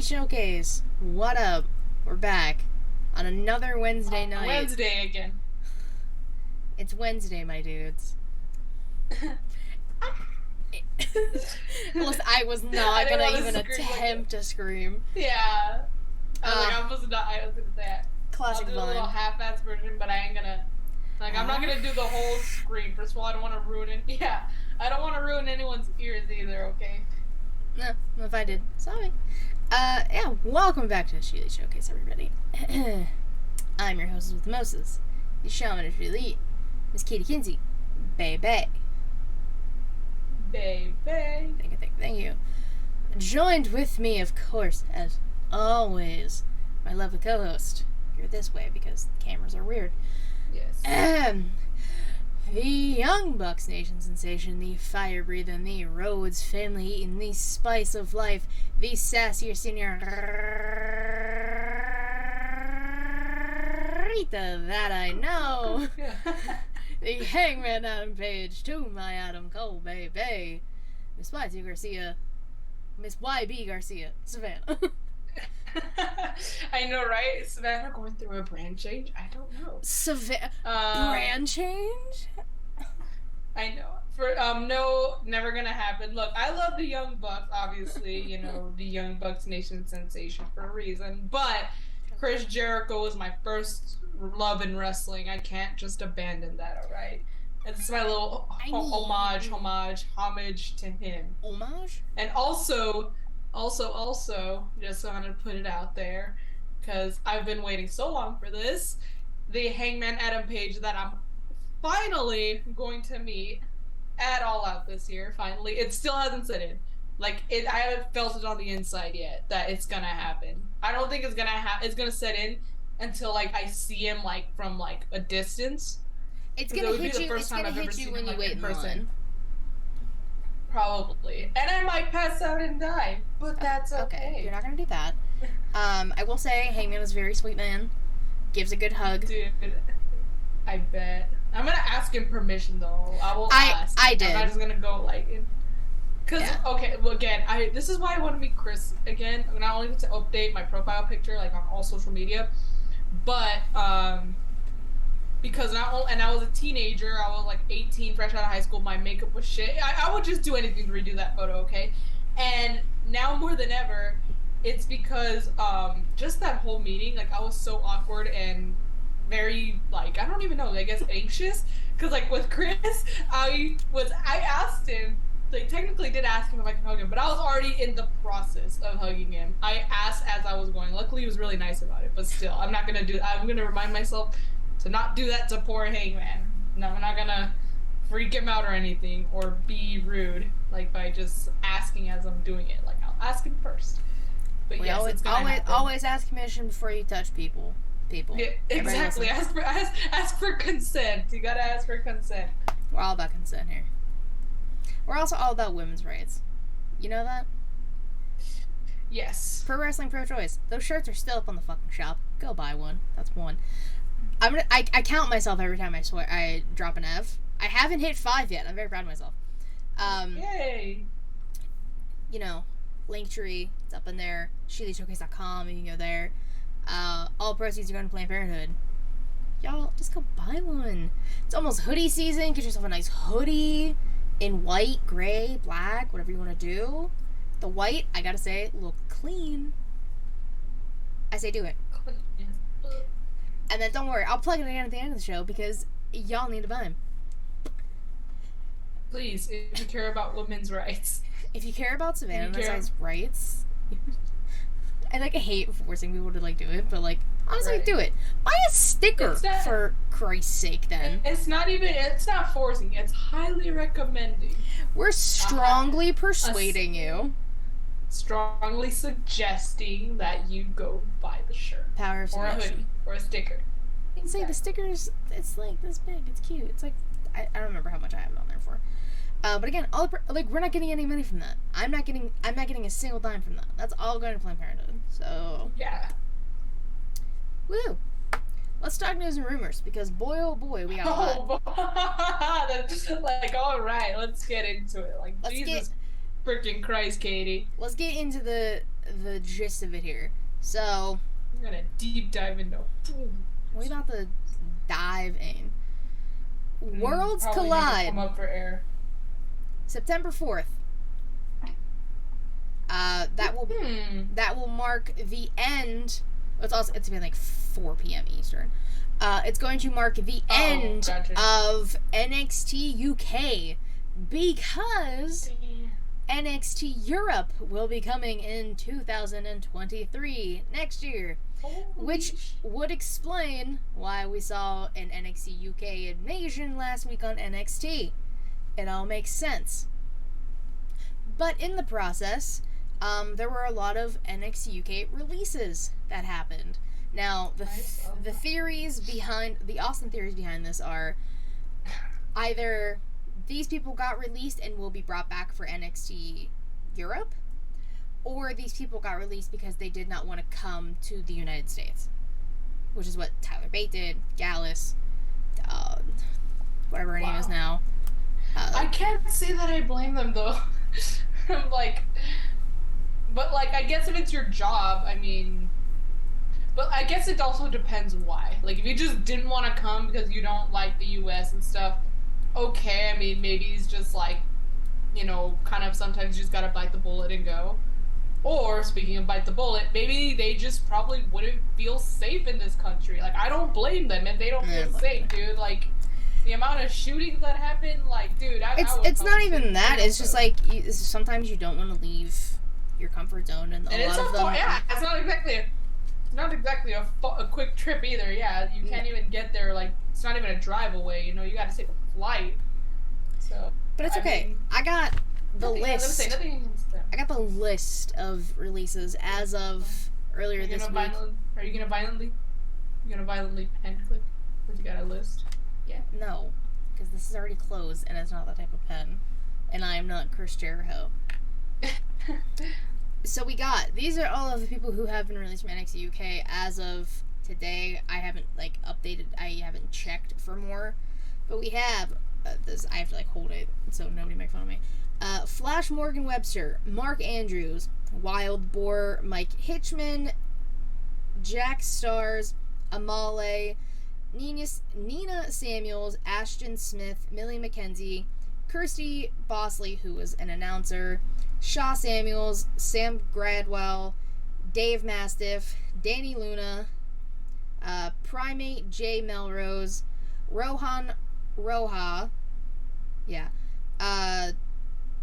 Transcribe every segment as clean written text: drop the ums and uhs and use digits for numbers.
Showcase. What up? We're back on another Wednesday night. Wednesday again. It's Wednesday, my dudes. Listen, I was not gonna even attempt to scream. Yeah. I was gonna say that. Classic I'll do a Vine. little half-ass version, but I ain't gonna. I'm not gonna do the whole scream. First of all, I don't want to ruin it. Yeah, I don't want to ruin anyone's ears either. Okay. No, if I did, sorry. Yeah, welcome back to the Sheely Showcase, everybody. I'm your hostess with Moses, the shaman of Sheely, Miss Katie Kinsey, baby. Thank you. Joined with me, of course, as always, my lovely co-host. You're this way because the cameras are weird. Yes. The Young Bucks Nation sensation, the fire breathing, the Rhodes family eating, the spice of life, the sassier senorita that I know. The Hangman Adam Page to my Adam Cole, baby. Miss YT Garcia. Miss YB Garcia. Savannah. I know, right? Savannah going through a brand change? I don't know. Brand change? I know. No, never gonna happen. Look, I love the Young Bucks, obviously, the Young Bucks Nation sensation for a reason, but Chris Jericho was my first love in wrestling. I can't just abandon that, alright? It's my little homage to him. Homage? And also, just wanted to put it out there, because I've been waiting so long for this, the Hangman Adam Page that I'm finally going to meet at All Out this year, finally. It still hasn't set in. I haven't felt it on the inside yet that it's gonna happen. I don't think it's gonna set in until, I see him, from, a distance. It's gonna hit you when you wait in person. Probably. And I might pass out and die, but that's okay. You're not gonna do that. I will say, Hangman is a very sweet man. Gives a good hug. Dude, I bet. I'm gonna ask him permission, though. I will ask. I did. I'm not just gonna go, okay, well, again, this is why I want to meet Chris again. Not only to update my profile picture, on all social media, but, because and I was a teenager, I was 18, fresh out of high school, my makeup was shit. I would just do anything to redo that photo, okay? And now more than ever, it's because just that whole meeting, I was so awkward and very, I don't even know, I guess anxious, because with Chris, I asked him, technically did ask him if I could hug him, but I was already in the process of hugging him. I asked as I was going. Luckily, he was really nice about it, but still, I'm not gonna do that. I'm gonna remind myself to not do that to poor Hangman. No, I'm not gonna freak him out or anything, or be rude, by just asking as I'm doing it. I'll ask him first. But yes, it's gonna happen. Always ask permission before you touch people. Yeah, exactly. Ask for consent. You gotta ask for consent. We're all about consent here. We're also all about women's rights. You know that? Yes. Pro wrestling, pro choice. Those shirts are still up on the fucking shop. Go buy one. That's one. I count myself every time I drop an F. I haven't hit 5 yet. I'm very proud of myself. Yay. Linktree, it's up in there. SheelyShowcase.com, you can go there. All proceeds are going to Planned Parenthood. Y'all, just go buy one. It's almost hoodie season. Get yourself a nice hoodie in white, gray, black, whatever you want to do. The white, I gotta say, look clean. I say do it. And then don't worry, I'll plug it again at the end of the show because y'all need to buy them. Please, if you care about women's rights. If you care about Savannah's rights, I hate forcing people to do it, but honestly, do it. Buy a sticker for Christ's sake. Then it's not forcing. It's highly recommending. We're strongly persuading you. Strongly suggesting that you go buy the shirt. Power of or a hoodie or a sticker. You can say the stickers. It's this big. It's cute. It's I don't remember how much I have it on there for. But again, we're not getting any money from that. I'm not getting a single dime from that. That's all going to Planned Parenthood. So yeah. Woo. Let's talk news and rumors because boy oh boy we got a lot. That's all right. Let's get into it. Jesus freaking Christ, Katie. Let's get into the the gist of it here. So I'm gonna deep dive into. we about to dive in. Worlds collide. Come up for air. September 4th. That will mark the end. It's gonna be like 4 p.m. Eastern. It's going to mark the end of NXT UK because NXT Europe will be coming in 2023 next year, which would explain why we saw an NXT UK invasion last week on NXT. It all makes sense. But in the process, there were a lot of NXT UK releases that happened. Now, the theories behind, the awesome theories behind this are either these people got released and will be brought back for NXT Europe, or these people got released because they did not want to come to the United States, which is what Tyler Bate did, Gallus, whatever her name is now. I can't say that I blame them, though. I'm like, but like, I guess if it's your job, I mean, but I guess it also depends why. Like, if you just didn't want to come because you don't like the US and stuff, okay, I mean, maybe it's just like, you know, kind of sometimes you just gotta bite the bullet and go. Or, speaking of bite the bullet, maybe they just probably wouldn't feel safe in this country. Like, I don't blame them if they don't feel safe, dude. Like, the amount of shootings that happen, like, dude, it's not even that. It's just like sometimes you don't want to leave your comfort zone, and it's not exactly a quick trip either. Yeah, you can't even get there. Like, it's not even a drive away. You know, you got to take a flight. So, but it's okay. I got the list. I got the list of releases as of earlier this week. Are you gonna violently pen click? Because you got a list. Yeah. No, because this is already closed, and it's not that type of pen, and I am not Chris Jericho. So these are all of the people who have been released from NXT UK as of today. I haven't updated. I haven't checked for more, but we have this. I have to hold it so nobody make fun of me. Flash Morgan Webster, Mark Andrews, Wild Boar, Mike Hitchman, Jack Stars, Amale, Nina Samuels, Ashton Smith, Millie McKenzie, Kirsty Bosley, who was an announcer, Shaw Samuels, Sam Gradwell, Dave Mastiff, Danny Luna, Primate J. Melrose, Rohan Roja,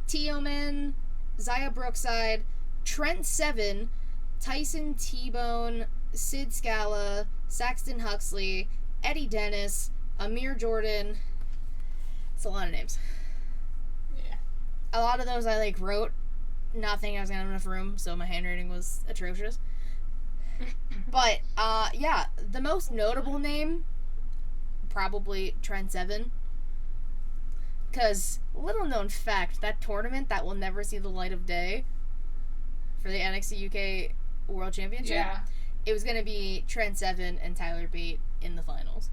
Tioman, Zaya Brookside, Trent Seven, Tyson T-Bone, Sid Scala, Saxton Huxley, Eddie Dennis, Amir Jordan. It's a lot of names. Yeah. A lot of those I wrote, not thinking I was gonna have enough room, so my handwriting was atrocious. But the most notable name, probably Trent Seven. Because, little known fact, that tournament that will never see the light of day for the NXT UK World Championship, it was going to be Trent Seven and Tyler Bate in the finals.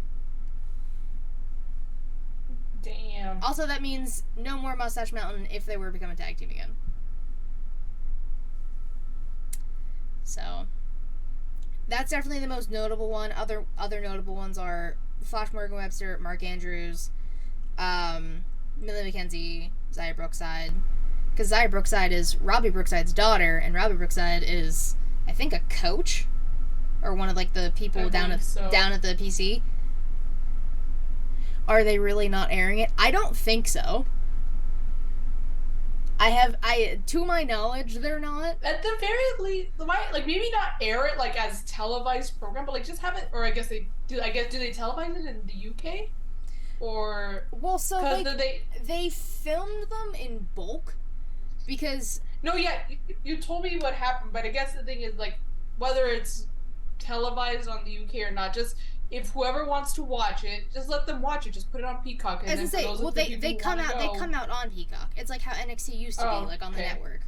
Damn. Also, that means no more Mustache Mountain if they were to become a tag team again. So, that's definitely the most notable one. Other notable ones are Flash Morgan Webster, Mark Andrews, Millie McKenzie, Zaya Brookside. Because Zaya Brookside is Robbie Brookside's daughter, and Robbie Brookside is, I think, a coach? Or one of, the people down at the PC. Are they really not airing it? I don't think so. To my knowledge, they're not. At the very least, maybe not air it, as televised program, but, just have it, or I guess they do, do they televise it in the UK? Or they filmed them in bulk because you told me what happened, but I guess the thing is whether it's televised on the UK or not, just if whoever wants to watch it, just let them watch it. Just put it on Peacock. And they come out on Peacock. It's like how NXT used to be on the network.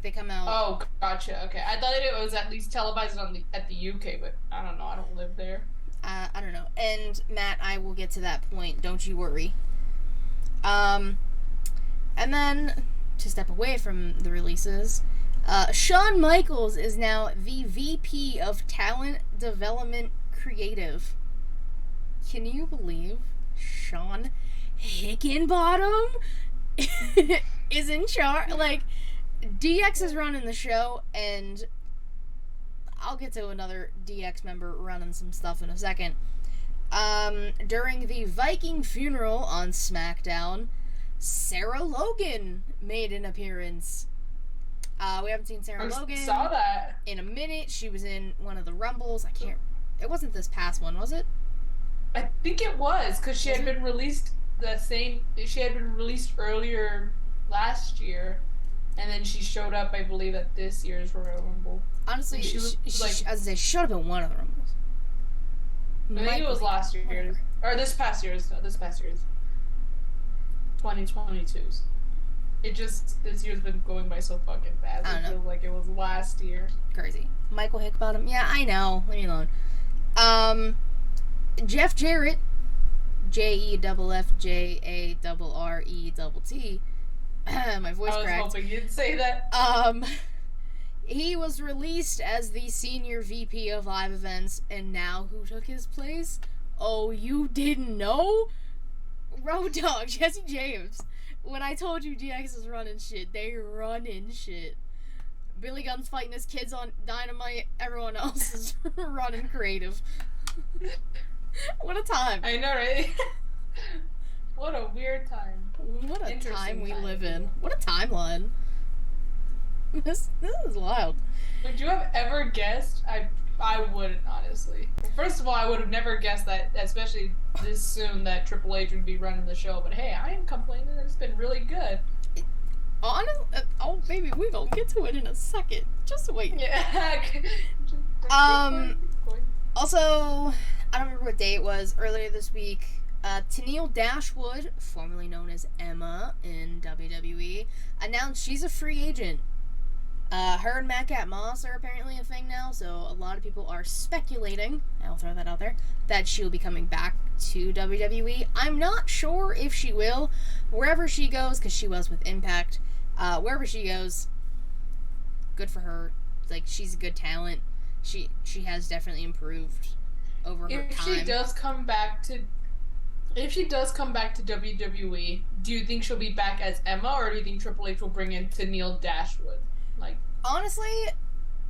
They come out. Oh, gotcha. Okay, I thought it was at least televised at the UK, but I don't know. I don't live there. I don't know. And Matt, I will get to that point. Don't you worry. And then to step away from the releases, Shawn Michaels is now the VP of Talent Development Creative. Can you believe Sean Hickenbottom is in charge? Like, DX is running the show, and I'll get to another DX member running some stuff in a second. During the Viking funeral on SmackDown, Sarah Logan made an appearance. We haven't seen Sarah Logan saw that in a minute. She was in one of the Rumbles. It wasn't this past one, was it? I think it was, because she had been released earlier last year, and then she showed up, I believe, at this year's Royal Rumble. Honestly, she showed up at one of the Rumbles. I think it was last year, or this past year's 2022's. This year's been going by so fucking fast. I feel like it was last year. Crazy. Michael Hickbottom. Yeah, I know. Leave me alone. Jeff Jarrett, JEFFJARRETT. My voice cracked. I was hoping you'd say that. He was released as the senior VP of live events, and now who took his place? Oh, you didn't know? Road Dogg, Jesse James. When I told you DX is running shit, they running shit. Billy Gunn's fighting his kids on Dynamite. Everyone else is running creative. What a time. I know, right? What a weird time. What a time we live in. What a timeline. This is wild. Would you have ever guessed? I wouldn't, honestly. First of all, I would have never guessed that, especially this soon, that Triple H would be running the show. But hey, I ain't complaining. It's been really good. Oh, baby, we gonna get to it in a second. Just wait. Yeah. Also, I don't remember what day it was. Earlier this week, Tennille Dashwood, formerly known as Emma in WWE, announced she's a free agent. Her and Matt Moss are apparently a thing now, so a lot of people are speculating, I'll throw that out there, that she'll be coming back to WWE. I'm not sure if she will. Wherever she goes, because she was with Impact, wherever she goes, good for her. Like, she's a good talent. She has definitely improved over her time. If she does come back to WWE, do you think she'll be back as Emma, or do you think Triple H will bring in Tennille Dashwood? Like, honestly,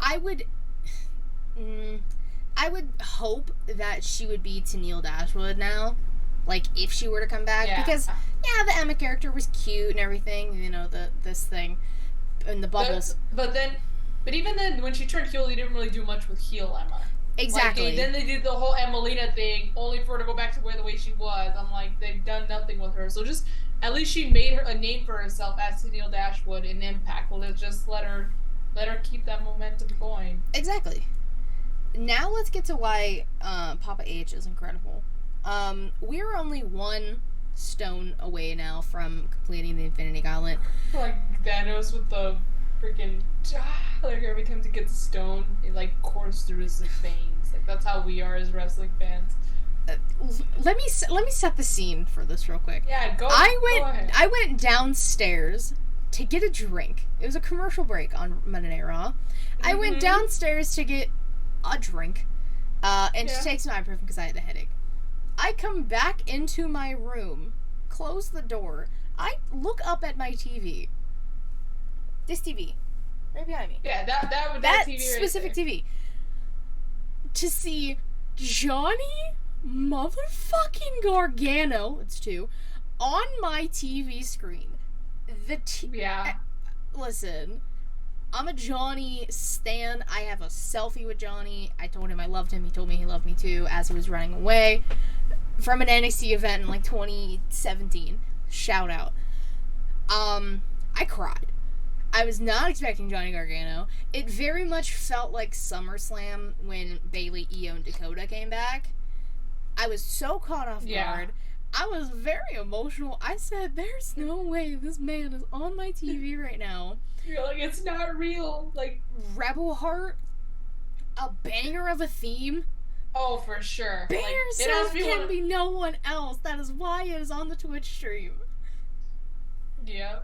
I would hope that she would be Tennille Dashwood now, like, if she were to come back, because the Emma character was cute and everything, you know, this thing and the bubbles. But even then, when she turned heel, they didn't really do much with heel Emma. Exactly. Like, then they did the whole Emelina thing, only for her to go back to the way she was. I'm like, they've done nothing with her. So just, at least she made a name for herself as Tennille Dashwood in Impact. Well, just let her keep that momentum going. Exactly. Now let's get to why Papa H is incredible. We're only one stone away now from completing the Infinity Gauntlet. Like Thanos with the freaking, like, every time he gets a stone, it like courses through his veins. Like, that's how we are as wrestling fans. Let me set the scene for this real quick. Yeah, go ahead. I went downstairs to get a drink. It was a commercial break on Monday Night Raw. Mm-hmm. I went downstairs to get a drink, and to take some ibuprofen because I had a headache. I come back into my room, close the door. I look up at my TV. This TV, right behind me. Yeah, that TV specific right TV. To see Johnny motherfucking Gargano, it's two, on my TV screen. Listen, I'm a Johnny stan. I have a selfie with Johnny. I told him I loved him. He told me he loved me too as he was running away from an NXT event in like 2017. Shout out. I cried. I was not expecting Johnny Gargano. It very much felt like SummerSlam when Bayley, Io, and Dakota came back. I was so caught off guard. I was very emotional. I said, there's no way this man is on my TV right now. You're like, it's not real. Like, Rebel Heart, a banger of a theme. Oh, for sure. Bare Self can be no one else. That is why it is on the Twitch stream. Yeah.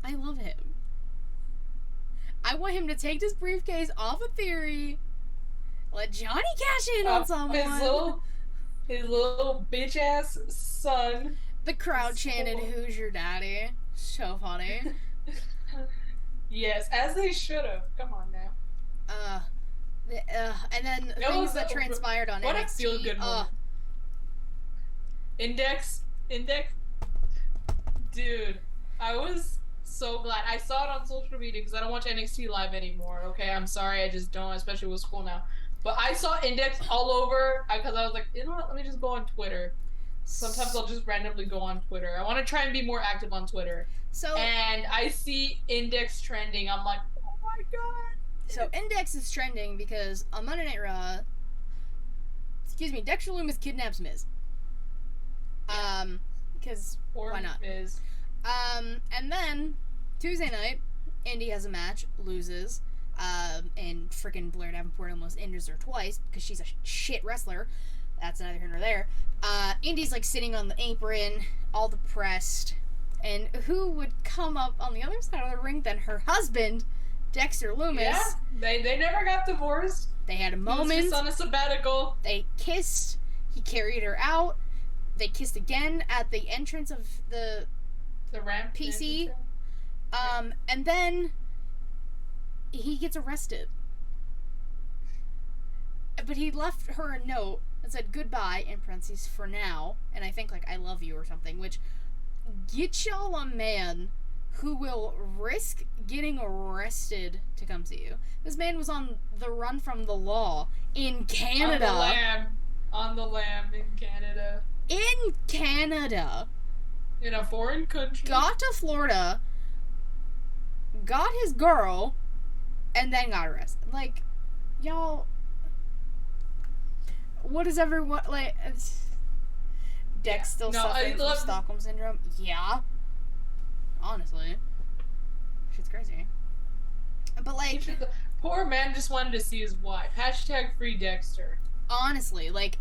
I love him. I want him to take this briefcase off of Theory. Let Johnny cash in on someone. His little bitch ass son. The crowd chanted, "Who's your daddy?" So funny. Yes, as they should have. Come on now. And then things that transpired on what NXT. What a feel good moment. Index. Dude, I was so glad. I saw it on social media because I don't watch NXT live anymore. Okay, I'm sorry, I just don't, especially with school now. But I saw Index all over because I was like, you know what? Let me just go on Twitter. Sometimes I'll just randomly go on Twitter. I want to try and be more active on Twitter. And I see Index trending. I'm like, oh my god. So Index is trending because on Monday Night Raw, Dexter Lumis kidnaps Miz. Because why not? Miz. And then Tuesday night, Indy has a match, loses, and freaking Blair Davenport almost injures her twice because she's a shit wrestler. That's neither here nor there. Indy's like sitting on the apron, all depressed, and who would come up on the other side of the ring than her husband, Dexter Lumis? Yeah, they never got divorced. They had a moment. He was just on a sabbatical. They kissed. He carried her out. They kissed again at the entrance of the ramp PC. And then he gets arrested. But he left her a note that said goodbye, in parentheses, for now, and I think like I love you or something, which, get y'all a man who will risk getting arrested to come see you. This man was on the run from the law in Canada. On the lam in Canada. In Canada. In a foreign country. Got to Florida, got his girl, and then got arrested. Like, y'all, what is everyone, like, Dex still suffering from Stockholm Syndrome? Yeah. Honestly. Shit's crazy. But, like, the poor man just wanted to see his wife. # free Dexter. Honestly, like,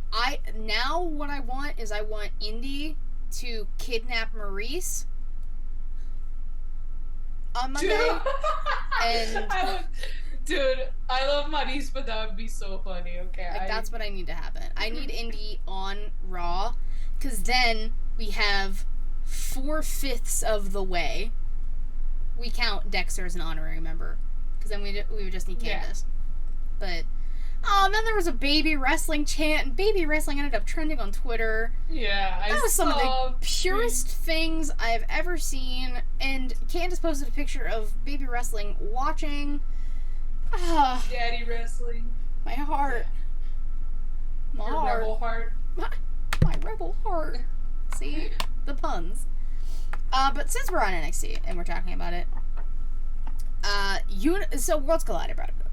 now what I want is I want Indy to kidnap Maurice on Monday. Dude, I love Maurice, but that would be so funny, okay? Like, that's what I need to happen. I need Indy on Raw, because then we have 4/5 of the way. We count Dexter as an honorary member, because then we would just need Candace. Yeah. But, and then there was a baby wrestling chant, and baby wrestling ended up trending on Twitter. Yeah, that was some of the purest things I've ever seen, and Candace posted a picture of baby wrestling watching. Daddy wrestling. My heart. My heart. Rebel heart. My rebel heart. See? The puns. But since we're on NXT, and we're talking about it, so Worlds Collide, I brought it up.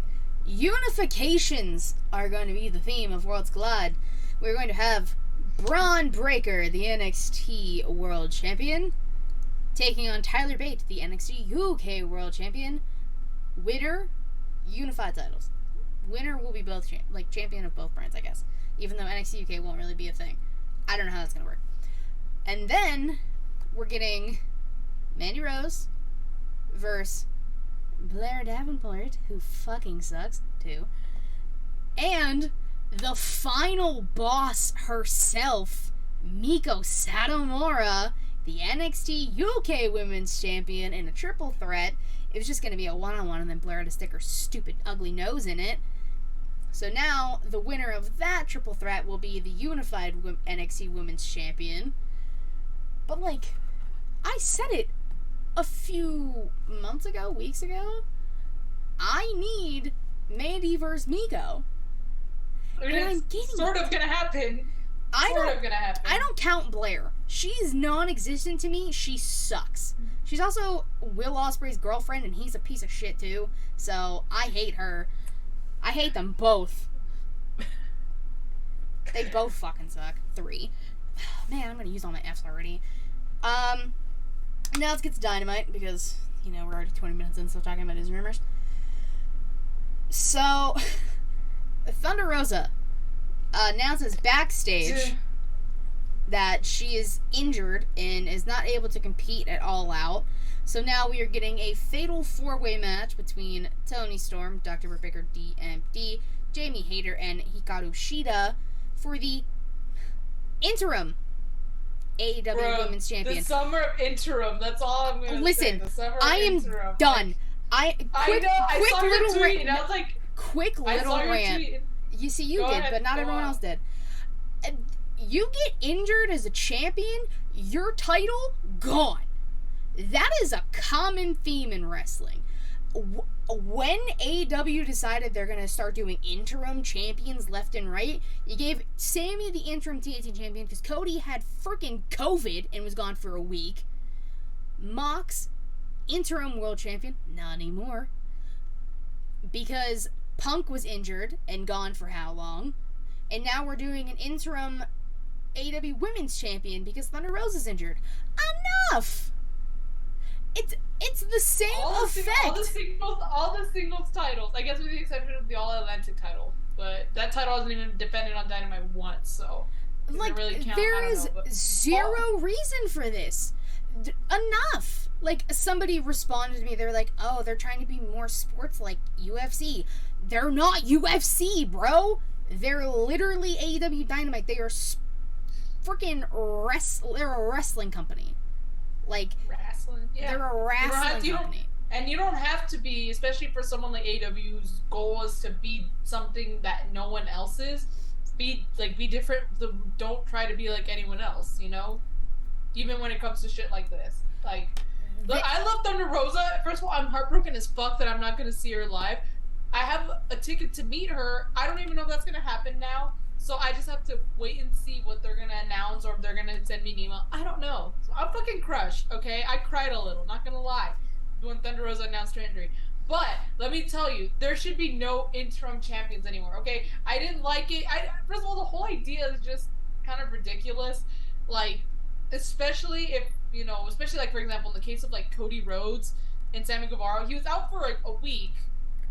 Unifications are going to be the theme of Worlds Collide. We're going to have Braun Breaker, the NXT World Champion, taking on Tyler Bate, the NXT UK World Champion. Winner, unified titles. Winner will be both champion of both brands, I guess. Even though NXT UK won't really be a thing. I don't know how that's going to work. And then we're getting Mandy Rose versus Blair Davenport, who fucking sucks, too. And the final boss herself, Miko Satomura, the NXT UK Women's Champion, in a triple threat. It was just going to be a one-on-one, and then Blair had to stick her stupid, ugly nose in it. So now, the winner of that triple threat will be the unified NXT Women's Champion. But, like, I said it a few weeks ago. I need Mandy versus Miko. And I'm getting sort of gonna happen. I don't count Blair. She's non-existent to me. She sucks. She's also Will Ospreay's girlfriend, and he's a piece of shit too. So I hate her. I hate them both. They both fucking suck. 3. Man, I'm gonna use all my F's already. Now let's get to Dynamite, because, we're already 20 minutes in, so talking about his rumors. So, Thunder Rosa announces backstage that she is injured and is not able to compete at All Out. So now we are getting a fatal 4-way match between Toni Storm, Dr. Britt Baker, DMD, Jamie Hayter, and Hikaru Shida for the interim AEW Women's Champion. The summer of interim. That's all I'm gonna say. The summer I am interim. done. I know. I saw your tweet, and I was like, quick little rant. You see, you did, but not everyone else did. You get injured as a champion, your title gone. That is a common theme in wrestling. When AEW decided they're going to start doing interim champions left and right, you gave Sammy the interim TNT champion because Cody had freaking COVID and was gone for a week. Mox, interim world champion, not anymore. Because Punk was injured and gone for how long? And now we're doing an interim AEW women's champion because Thunder Rosa's injured. Enough! It's the same effect. All the singles titles, I guess with the exception of the All Atlantic title, but that title hasn't even defended on Dynamite once, so like really count? There is zero reason for this. Enough. Like, somebody responded to me, they were like, oh, they're trying to be more sports like UFC. They're not UFC, bro. They're literally AEW Dynamite. They are freaking they're a wrestling company. Like, wrestling, yeah. They're a wrestling company. And you don't have to be, especially for someone like AEW whose goal is to be something that no one else is. Be different. Don't try to be like anyone else, you know? Even when it comes to shit like this. Like, look, I love Thunder Rosa. First of all, I'm heartbroken as fuck that I'm not going to see her live. I have a ticket to meet her. I don't even know if that's going to happen now. So I just have to wait and see what they're going to announce or if they're going to send me an email. I don't know. So I'm fucking crushed, okay? I cried a little, not going to lie, when Thunder Rosa announced her injury. But let me tell you, there should be no interim champions anymore, okay? I didn't like it. First of all, the whole idea is just kind of ridiculous. Like, especially if, you know, like, for example, in the case of, like, Cody Rhodes and Sammy Guevara, he was out for, like, a week.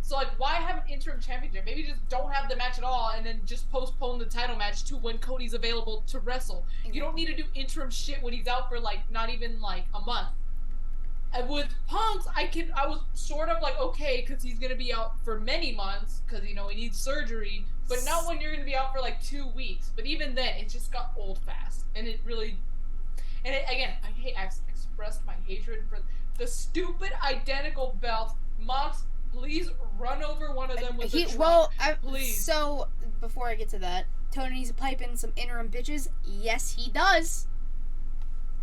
So, like, why have an interim championship? Maybe just don't have the match at all and then just postpone the title match to when Cody's available to wrestle. You don't need to do interim shit when he's out for, like, not even, like, a month. And with Punks, I was sort of like, okay, because he's going to be out for many months because, you know, he needs surgery, but not when you're going to be out for, like, 2 weeks. But even then, it just got old fast. And it really... And again, I've expressed my hatred for the stupid identical belt. Mox, please run over one of them with a truck. Please. So, before I get to that, Tony needs to pipe in some interim bitches. Yes, he does.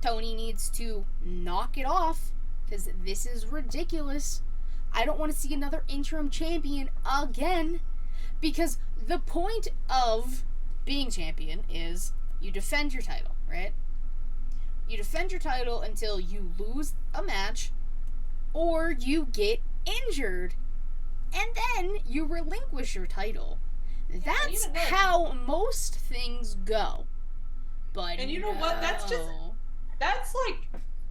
Tony needs to knock it off, because this is ridiculous. I don't want to see another interim champion again, because the point of being champion is you defend your title, right? You defend your title until you lose a match or you get injured, and then you relinquish your title. That's how most things go. But and you know what? That's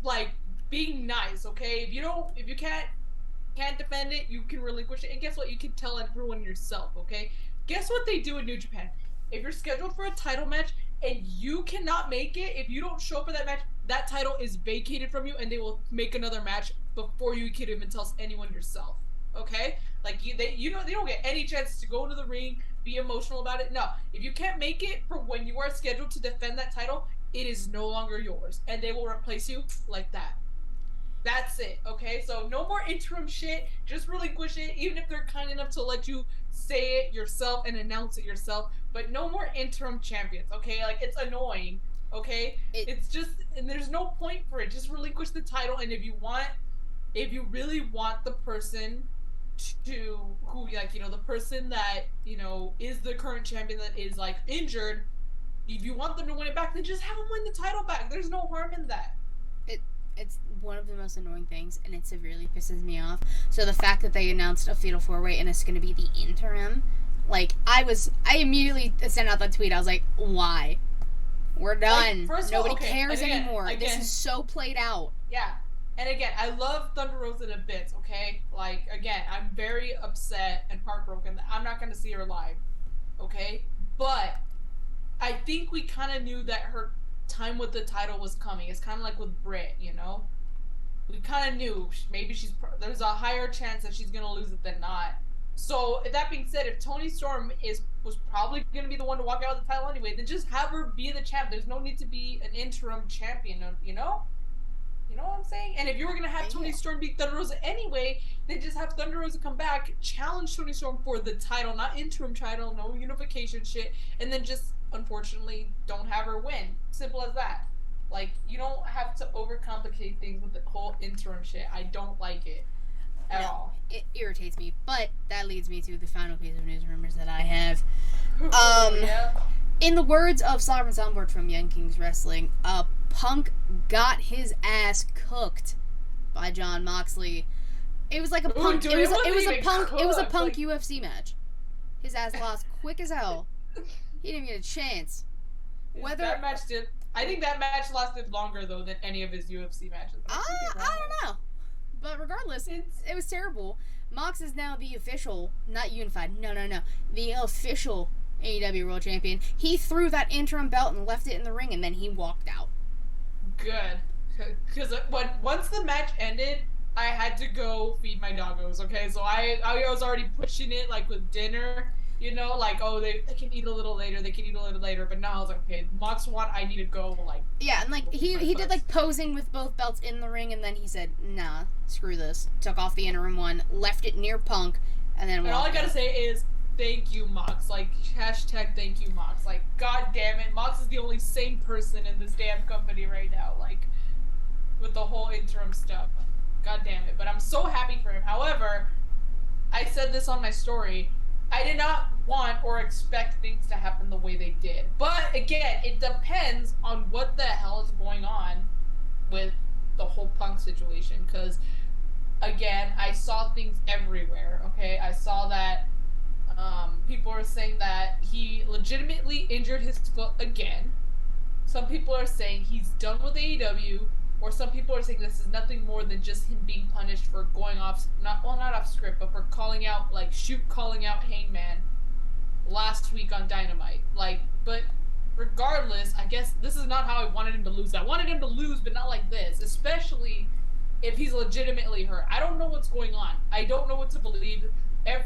like being nice, okay? If you can't defend it, you can relinquish it. And guess what? You can tell everyone yourself, okay? Guess what they do in New Japan? If you're scheduled for a title match and you cannot make it, if you don't show up for that match, that title is vacated from you and they will make another match before you can even tell anyone yourself. Okay? Like, they don't get any chance to go to the ring, be emotional about it. No. If you can't make it for when you are scheduled to defend that title, it is no longer yours. And they will replace you like that. That's it, okay? So no more interim shit. Just relinquish it, even if they're kind enough to let you say it yourself and announce it yourself. But no more interim champions, okay? Like, it's annoying, okay? It's just, and there's no point for it. Just relinquish the title, and if you really want the person the person that, you know, is the current champion that is, like, injured, if you want them to win it back, then just have them win the title back. There's no harm in that. It's one of the most annoying things, and it severely pisses me off. So the fact that they announced a Fatal 4-Way and it's going to be the interim, like, I immediately sent out that tweet. I was like, why? We're done. Like, Nobody cares anymore. This is so played out. Yeah. And again, I love Thunder Rosa to bits, okay? Like, again, I'm very upset and heartbroken that I'm not going to see her live, okay? But I think we kind of knew that her time with the title was coming. It's kind of like with Britt, you know? we kind of knew maybe there's a higher chance that she's gonna lose it than not. So that being said, if Toni Storm was probably gonna be the one to walk out with the title anyway, then just have her be the champ. There's no need to be an interim champion, you know. You know what I'm saying? And if you were gonna have Toni Storm beat Thunder Rosa anyway, then just have Thunder Rosa come back, challenge Toni Storm for the title, not interim title, no unification shit, and then just unfortunately don't have her win. Simple as that. Like, you don't have to overcomplicate things with the whole interim shit. I don't like it at all. It irritates me, but that leads me to the final piece of news and rumors that I have. Yeah. In the words of Sovereign Soundboard from Young Kings Wrestling, Punk got his ass cooked by Jon Moxley. It was like a Punk. Dude, it was a Punk like, UFC match. His ass lost quick as hell. He didn't get a chance. That match did. I think that match lasted longer though than any of his UFC matches. I don't know, but regardless, it was terrible. Mox is now the official, not unified. No, the official AEW World Champion. He threw that interim belt and left it in the ring, and then he walked out. Good, because once the match ended, I had to go feed my doggos. Okay, so I was already pushing it like with dinner. You know, like, oh, they can eat a little later, but now I was like, okay, Mox won, I need to go, like... Yeah, and, like, he did, like, posing with both belts in the ring, and then he said, nah, screw this. Took off the interim one, left it near Punk, and then... And all I gotta say is, thank you, Mox. Like, hashtag thank you, Mox. Like, god damn it, Mox is the only sane person in this damn company right now, like, with the whole interim stuff. God damn it. But I'm so happy for him. However, I said this on my story, I did not want or expect things to happen the way they did. But again, it depends on what the hell is going on with the whole Punk situation. Because, again, I saw things everywhere, okay? I saw that people are saying that he legitimately injured his foot again. Some people are saying he's done with AEW. Or some people are saying this is nothing more than just him being punished for going off, not off script, but for calling out Hangman last week on Dynamite. Like, but regardless, I guess this is not how I wanted him to lose. I wanted him to lose, but not like this, especially if he's legitimately hurt. I don't know what's going on. I don't know what to believe.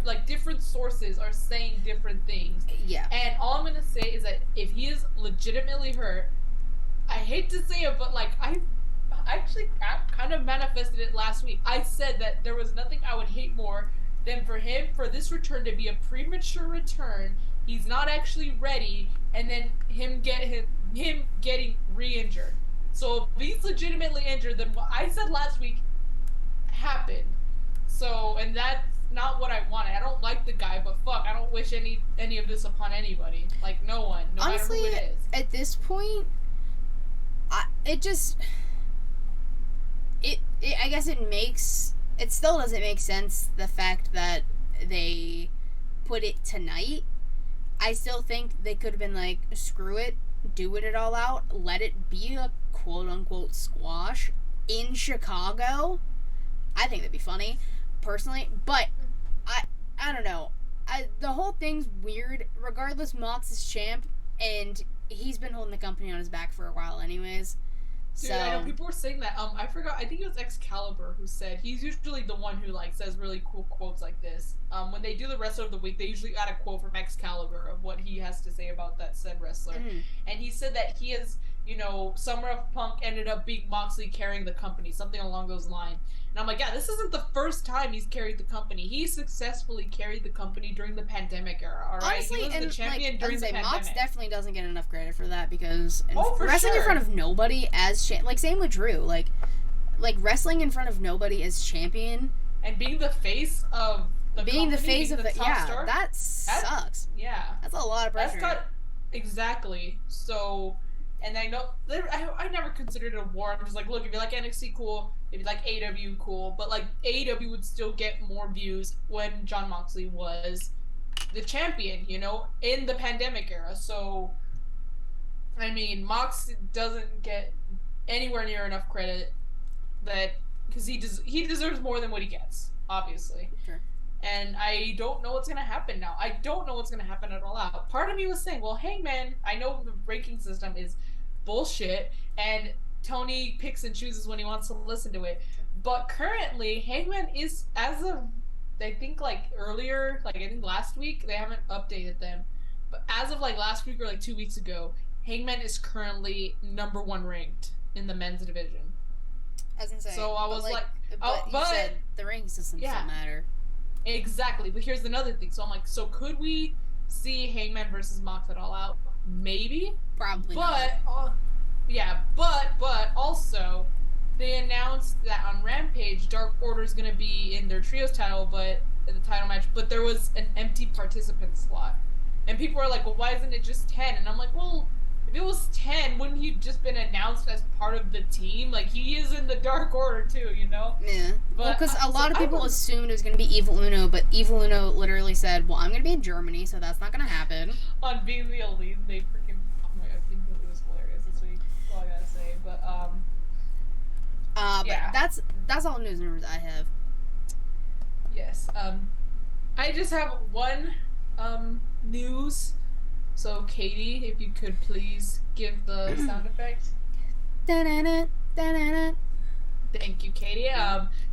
Like, different sources are saying different things. Yeah. And all I'm going to say is that if he is legitimately hurt, I hate to say it, but, like, I kind of manifested it last week. I said that there was nothing I would hate more than for this return to be a premature return. He's not actually ready, and then him getting re-injured. So if he's legitimately injured, then what I said last week happened. So, and that's not what I wanted. I don't like the guy, but fuck, I don't wish any of this upon anybody. Like, no one, no honestly, matter who it is. At this point, I guess it still doesn't make sense, the fact that they put it tonight. I still think they could have been like, screw it, do it all out, let it be a quote-unquote squash in Chicago. I think that'd be funny, personally, but I don't know. The whole thing's weird. Regardless, Mox is champ, and he's been holding the company on his back for a while anyways. Dude, I know people were saying that. I forgot. I think it was Excalibur who said he's usually the one who like says really cool quotes like this. When they do the wrestler of the week, they usually got a quote from Excalibur of what he has to say about that said wrestler. Mm-hmm. And he said that he is, Summer of Punk ended up being Moxley carrying the company, something along those lines. And I'm like, yeah, this isn't the first time he's carried the company. He successfully carried the company during the pandemic era, all right? Honestly, he was the champion during the pandemic. Mox definitely doesn't get enough credit for that, because for wrestling sure. in front of nobody as like, same with Drew, like wrestling in front of nobody as champion. And being the face of the being company, the face of the top star, that sucks. Yeah. That's a lot of pressure. Exactly. So... And I know, I never considered it a war. I'm just like, look, if you like NXT, cool. If you like AEW, cool. But, like, AEW would still get more views when Jon Moxley was the champion, in the pandemic era. So, I mean, Mox doesn't get anywhere near enough credit because he deserves more than what he gets, obviously. Sure. And I don't know what's going to happen now. I don't know what's going to happen at All Out. Part of me was saying, well, hey, man, I know the ranking system is bullshit, and Tony picks and chooses when he wants to listen to it. But currently, Hangman is, as of, I think, like, earlier, like, I think last week, they haven't updated them. But as of, like, last week or, like, 2 weeks ago, Hangman is currently #1 ranked in the men's division. I was gonna say, So I was like, but you said the ranking systems don't matter. Exactly. But here's another thing. So I'm like, so could we see Hangman versus Mox at All Out? Maybe. Probably but, not. Yeah, but also, they announced that on Rampage, Dark Order is going to be in their trios title, but in the title match, but there was an empty participant slot. And people are like, well, why isn't it just 10? And I'm like, well, if it was 10, wouldn't he just been announced as part of the team? Like, he is in the Dark Order, too, you know? Yeah. Well, because a lot of people assumed it was going to be Evil Uno, but Evil Uno literally said, well, I'm going to be in Germany, so that's not going to happen. On Being the Elite, they freaking... Oh my god, Being the Elite was hilarious this week. That's all I gotta say. But, yeah. But that's all news and rumors I have. Yes. I just have one, news. So, Katie, if you could please give the sound effect. Da-da-da, da-da-da. Thank you, Katie.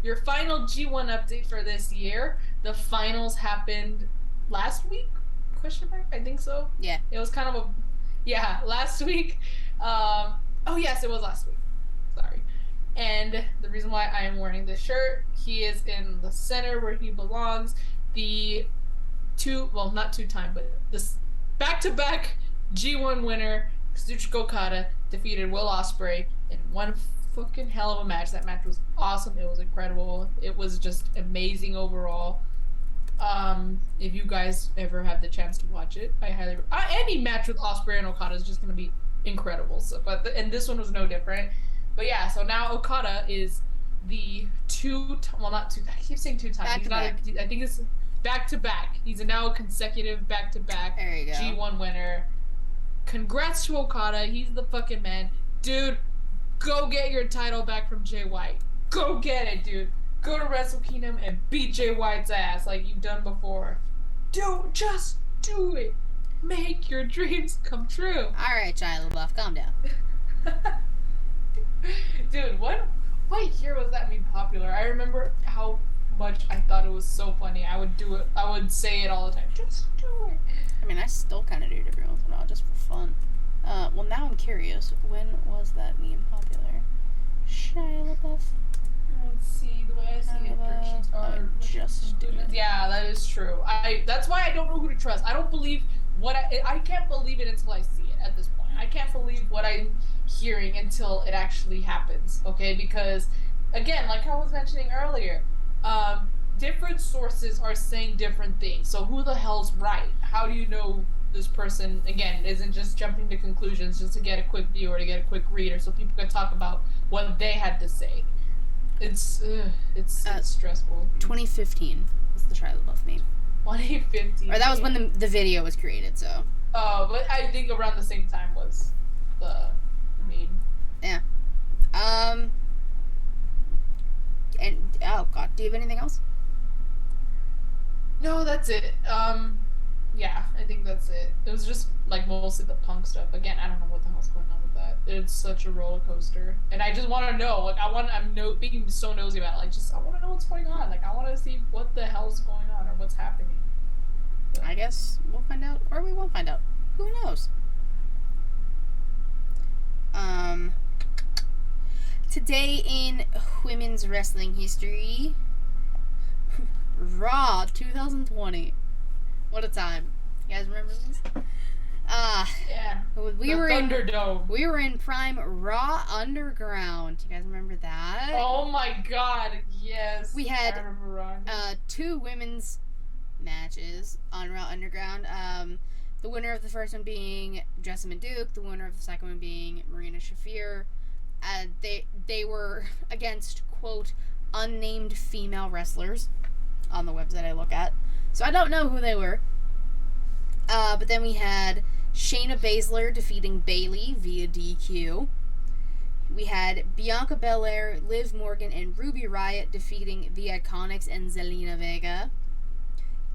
Your final G1 update for this year. The finals happened last week? Question mark? I think so. Yeah. It was kind of last week. Oh yes, it was last week. Sorry. And the reason why I am wearing this shirt, he is in the center where he belongs. The not two-time, but this back-to-back G1 winner, Kazuchika Okada, defeated Will Ospreay in one fucking hell of a match. That match was awesome. It was incredible. It was just amazing overall. If you guys ever have the chance to watch it, I highly any match with Ospreay and Okada is just gonna be incredible. So, and this one was no different. But yeah, so now Okada is the not two. I keep saying 2 times. I think it's back-to-back. He's now a consecutive back-to-back G1 winner. Congrats to Okada. He's the fucking man. Dude, go get your title back from Jay White. Go get it, dude. Go to Wrestle Kingdom and beat Jay White's ass like you've done before. Just do it. Make your dreams come true. Alright, Shia LaBeouf, calm down. Dude, what year was that meme popular? I remember how much I thought it was so funny. I would do it. I would say it all the time. Just do it. I mean, I still kind of do it every once in a while, just for fun. Well, now I'm curious. When was that meme popular? Shia LaBeouf. Let's see. The way I see it, are just do it. Yeah, that is true. That's why I don't know who to trust. I don't believe I can't believe it until I see it at this point. I can't believe what I'm hearing until it actually happens. Okay, because again, like I was mentioning earlier, different sources are saying different things. So who the hell's right? How do you know this person, again, isn't just jumping to conclusions just to get a quick view or to get a quick read or so people can talk about what they had to say? It's stressful. 2015 was the Shia LaBeouf meme. 2015. Or that was when the video was created, so. Oh, but I think around the same time was the meme. Yeah. And, oh god, do you have anything else? No, that's it. Yeah, I think that's it. It was just, like, mostly the Punk stuff. Again, I don't know what the hell's going on with that. It's such a roller coaster. And I just want to know, like, I'm being so nosy about it. Like, I want to know what's going on. Like, I want to see what the hell's going on or what's happening. But I guess we'll find out, or we won't find out. Who knows? Today in women's wrestling history, Raw 2020. What a time. You guys remember this? Yeah. We were Thunderdome. We were in prime Raw Underground. You guys remember that? Oh my god, yes. We had I remember Raw. 2 women's matches on Raw Underground. The winner of the first one being Jessamine Duke, the winner of the second one being Marina Shafir. They were against, quote, unnamed female wrestlers on the website I look at. So I don't know who they were. But then we had Shayna Baszler defeating Bayley via DQ. We had Bianca Belair, Liv Morgan, and Ruby Riott defeating the Iconics and Zelina Vega.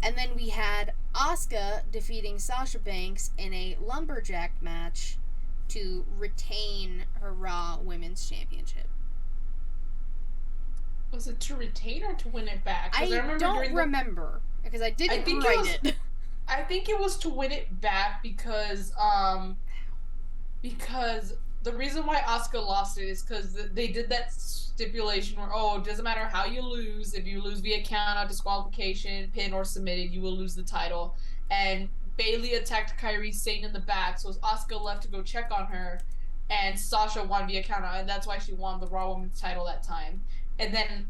And then we had Asuka defeating Sasha Banks in a lumberjack match to retain her Raw Women's Championship. Was it to retain or to win it back? I don't remember because I didn't write it. I think it was to win it back because the reason why Asuka lost it is because they did that stipulation where, it doesn't matter how you lose. If you lose via count out, disqualification, pin, or submitted, you will lose the title. And Bayley attacked Kairi Sane in the back, so Asuka left to go check on her, and Sasha won via count out, and that's why she won the Raw Women's title that time. And then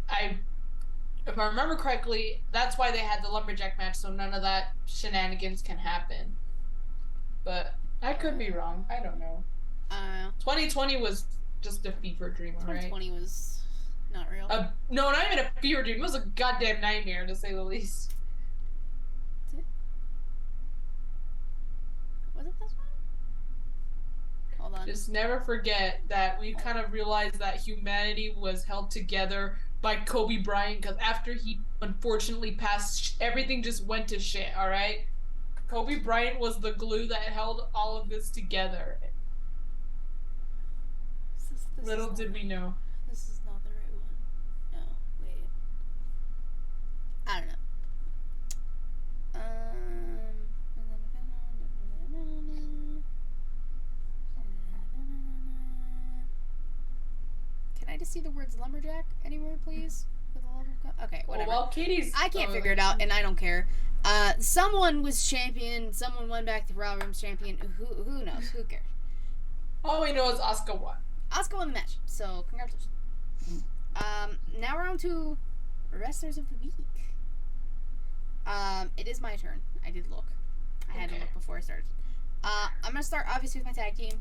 if I remember correctly, that's why they had the lumberjack match, so none of that shenanigans can happen. But I could be wrong. I don't know. 2020 was just a fever dream, right? 2020 was not real. No, not even a fever dream. It was a goddamn nightmare, to say the least. Was it this one? Hold on. Just never forget that we kind of realized that humanity was held together by Kobe Bryant, because after he unfortunately passed, everything just went to shit, alright? Kobe Bryant was the glue that held all of this together. Little did we know. This is not the right one. No, wait. I don't know. Can I just see the words lumberjack anywhere, please? With a level okay, whatever. Well, Katie's... I can't figure it out, and I don't care. Someone was champion. Someone won back the Raw Women's champion. Who knows? Who cares? All we know is Asuka won. Asuka won the match, so congratulations. Now we're on to wrestlers of the week. It is my turn. I did look. I had to look before I started. I'm gonna start obviously with my tag team.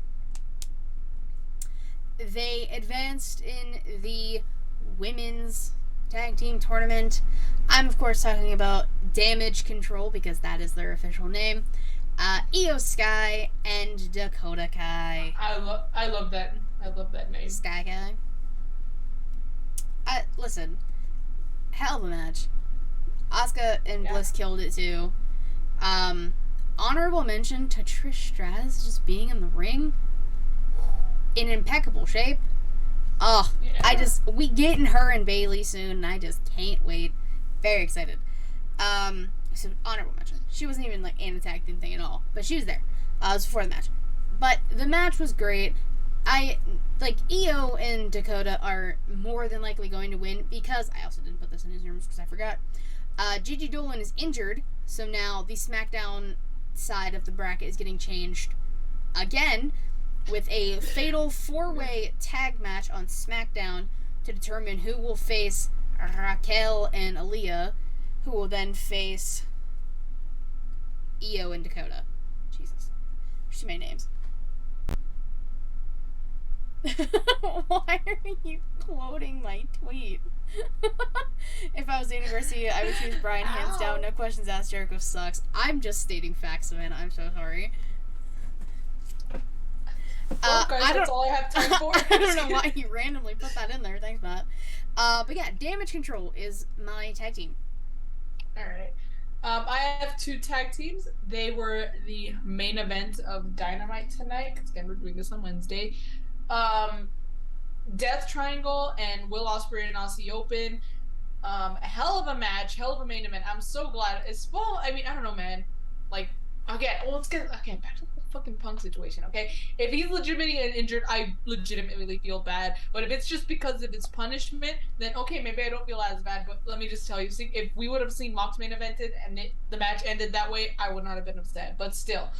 They advanced in the women's tag team tournament. I'm of course talking about Damage Control because that is their official name. Io Sky and Dakota Kai. I love that. I love that name. Sky Kai. Listen, hell of a match. Asuka and Bliss killed it too. Honorable mention to Trish Stratus just being in the ring in impeccable shape. We getting her and Bayley soon, and I just can't wait. Very excited. So honorable mention. She wasn't even like in a tag team thing at all, but she was there. It was before the match. But the match was great. Io and Dakota are more than likely going to win because I also didn't put this in his terms because I forgot. Gigi Dolan is injured, so now the SmackDown side of the bracket is getting changed again with a fatal 4-way tag match on SmackDown to determine who will face Raquel and Aaliyah, who will then face Io and Dakota. Jesus. There's too many names. Why are you quoting my tweet? If I was Dana Garcia, I would choose Brian hands down. No questions asked. Jericho sucks. I'm just stating facts, Savannah. I'm so sorry. Well, guys, that's all I have time for. I don't know why you randomly put that in there. Thanks, Matt. But yeah, Damage Control is my tag team. Alright. I have 2 tag teams. They were the main event of Dynamite tonight, because again, we're doing this on Wednesday. Death Triangle and Will Ospreay and Aussie Open. A hell of a match, hell of a main event. I'm so glad. I don't know, man. Let's get back to the fucking Punk situation, okay? If he's legitimately injured, I legitimately feel bad. But if it's just because of his punishment, then okay, maybe I don't feel as bad. But let me just tell you, if we would have seen Mox main evented and the match ended that way, I would not have been upset. But still,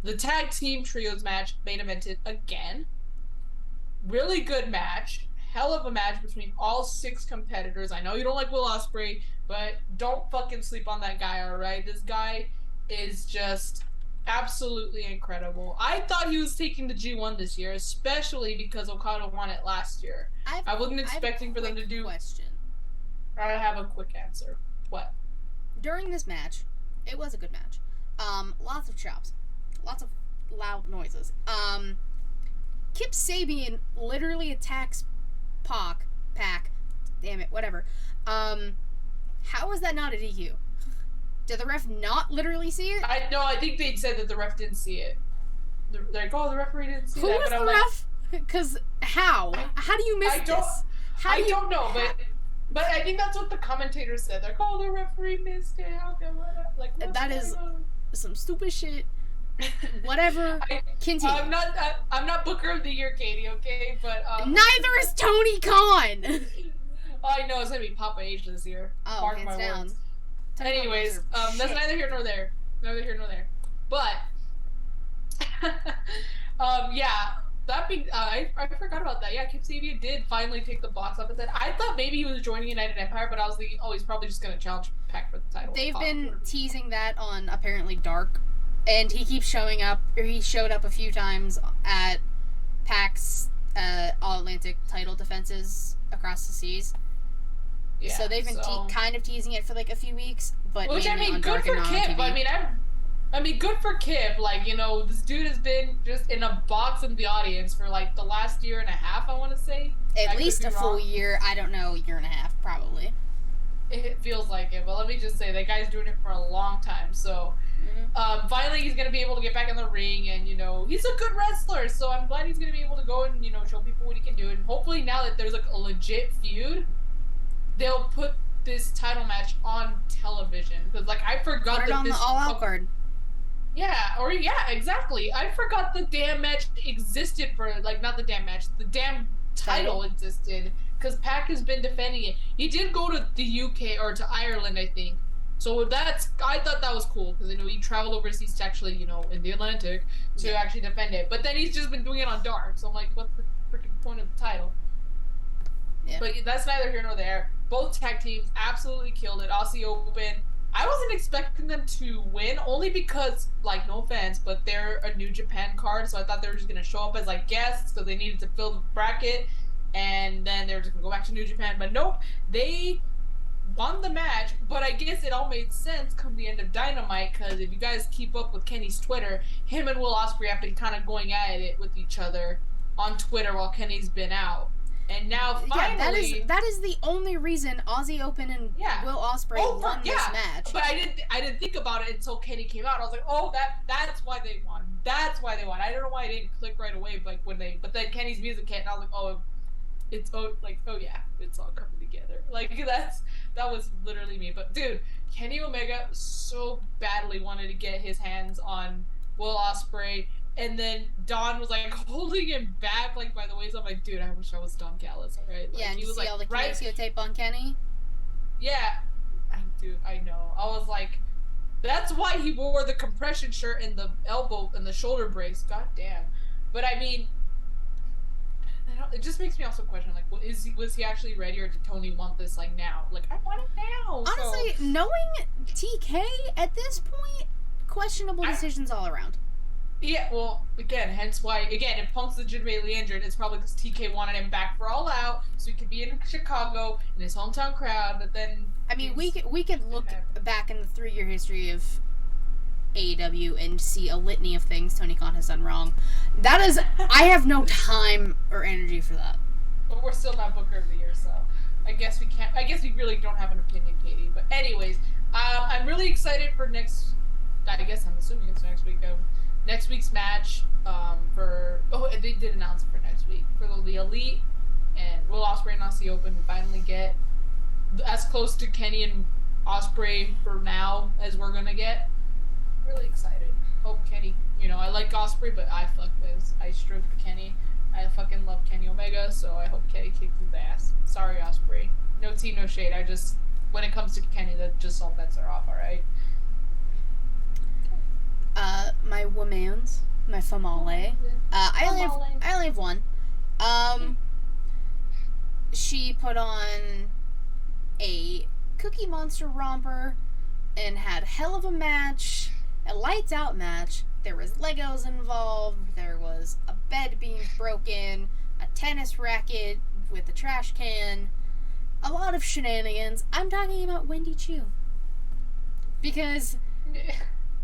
the tag team trios match main evented again. Really good match. Hell of a match between all 6 competitors. I know you don't like Will Ospreay, but don't fucking sleep on that guy, alright? This guy is just absolutely incredible. I thought he was taking the G1 this year, especially because Okada won it last year. I wasn't expecting for them to do... Question. I have a quick answer. What? During this match, it was a good match. Lots of chops. Lots of loud noises. Kip Sabian literally attacks Pac. Damn it, whatever. How is that not a DQ? Did the ref not literally see it? I think they said that the ref didn't see it. they're like, oh, the referee didn't see Who that. was But the I'm like, ref? Because how? How do you miss this? I don't know, but I think that's what the commentators said. They're like, oh, the referee missed it. How come? Like, that is some stupid shit. Whatever. Continue. I'm not Booker of the Year, Katie. Okay, but neither is Tony Khan. I know it's gonna be Papa H this year. Oh, Mark hands my down. words. Anyways, that's neither here nor there. Neither here nor there. But yeah. That being, I forgot about that. Yeah, Kip Sabian did finally take the box up and said, I thought maybe he was joining United Empire, but I was thinking, oh, he's probably just going to challenge Pac for the title. They've been teasing that on apparently Dark, and he keeps showing up, or he showed up a few times at Pac's All-Atlantic title defenses across the seas. Yeah, so they've been kind of teasing it for like a few weeks, but which I mean, good for Kip. I mean, good for Kip. Like, you know, this dude has been just in a box in the audience for like the last year and a half, I want to say. At least a full year. I don't know, year and a half, probably. It feels like it, but let me just say, that guy's doing it for a long time. So, finally he's going to be able to get back in the ring, and, you know, he's a good wrestler. So I'm glad he's going to be able to go and, you know, show people what he can do. And hopefully now that there's like a legit feud, they'll put this title match on television. Because, like, I forgot that on the All-Out card. Yeah, exactly. I forgot the damn match existed for, like, not the damn match, the damn title existed, because Pac has been defending it. He did go to the UK, or to Ireland, I think. So I thought that was cool, because, you know, he traveled overseas to actually, you know, in the Atlantic, to actually defend it. But then he's just been doing it on Dark, so I'm like, what's the freaking point of the title? Yeah. But that's neither here nor there. Both tag teams absolutely killed it. Aussie Open. I wasn't expecting them to win, only because, like, no offense, but they're a New Japan card, so I thought they were just going to show up as, like, guests, because they needed to fill the bracket, and then they were just going to go back to New Japan. But nope, they won the match, but I guess it all made sense come the end of Dynamite, because if you guys keep up with Kenny's Twitter, him and Will Ospreay have been kind of going at it with each other on Twitter while Kenny's been out. And now finally, that is the only reason Aussie Open and Will Ospreay won this match. But I didn't think about it until Kenny came out. I was like, oh, that's why they won. That's why they won. I don't know why I didn't click right away, like but then Kenny's music hit, and I was like, oh, it's all coming together. Like that was literally me. But dude, Kenny Omega so badly wanted to get his hands on Will Ospreay. And then Don was like holding him back, like by the waist. I'm like, dude, I wish I was Don Callis, alright? Like, yeah, and he you was see like, all the Kinesio tape on Kenny? Yeah, I know. I was like, that's why he wore the compression shirt and the elbow and the shoulder brace. God damn. But I mean, it just makes me also question, like, was he actually ready, or did Tony want this like now? Like, I want it now. Honestly, knowing TK at this point, questionable decisions all around. Yeah, well, again, hence why, if Punk's legitimately injured, it's probably because TK wanted him back for All Out, so he could be in Chicago, in his hometown crowd, but then... I mean, we could look back in the 3-year history of AEW and see a litany of things Tony Khan has done wrong. That is... I have no time or energy for that. But we're still not Booker of the Year, so I guess we can't... I guess we really don't have an opinion, Katie. But anyways, I'm really excited for next... I guess I'm assuming it's next week, next week's match they did announce it for next week for the Elite, and Will Ospreay and Aussie Open finally get as close to Kenny and Ospreay for now as we're gonna get. Really excited. Hope Kenny, you know, I like Ospreay, but I stroke Kenny. I fucking love Kenny Omega, so I hope Kenny kicks his ass. Sorry, Ospreay. No tea, no shade. When it comes to Kenny, that just all bets are off. All right. My womans, my famale. I only have one. She put on a Cookie Monster romper and had hell of a match, a lights out match. There was Legos involved. There was a bed being broken, a tennis racket with a trash can, a lot of shenanigans. I'm talking about Wendy Chu. Because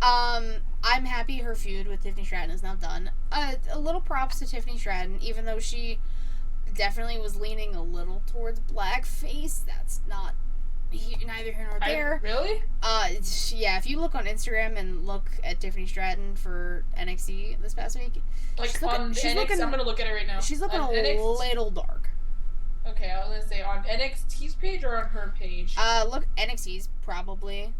I'm happy her feud with Tiffany Stratton is now done. A little props to Tiffany Stratton, even though she definitely was leaning a little towards blackface. That's not neither here nor there. Really? Yeah, if you look on Instagram and look at Tiffany Stratton for NXT this past week, Like on NXT, I'm gonna look at it right now. She's looking on a little dark. Okay, I was gonna say on NXT's page or on her page. Look, NXT's probably.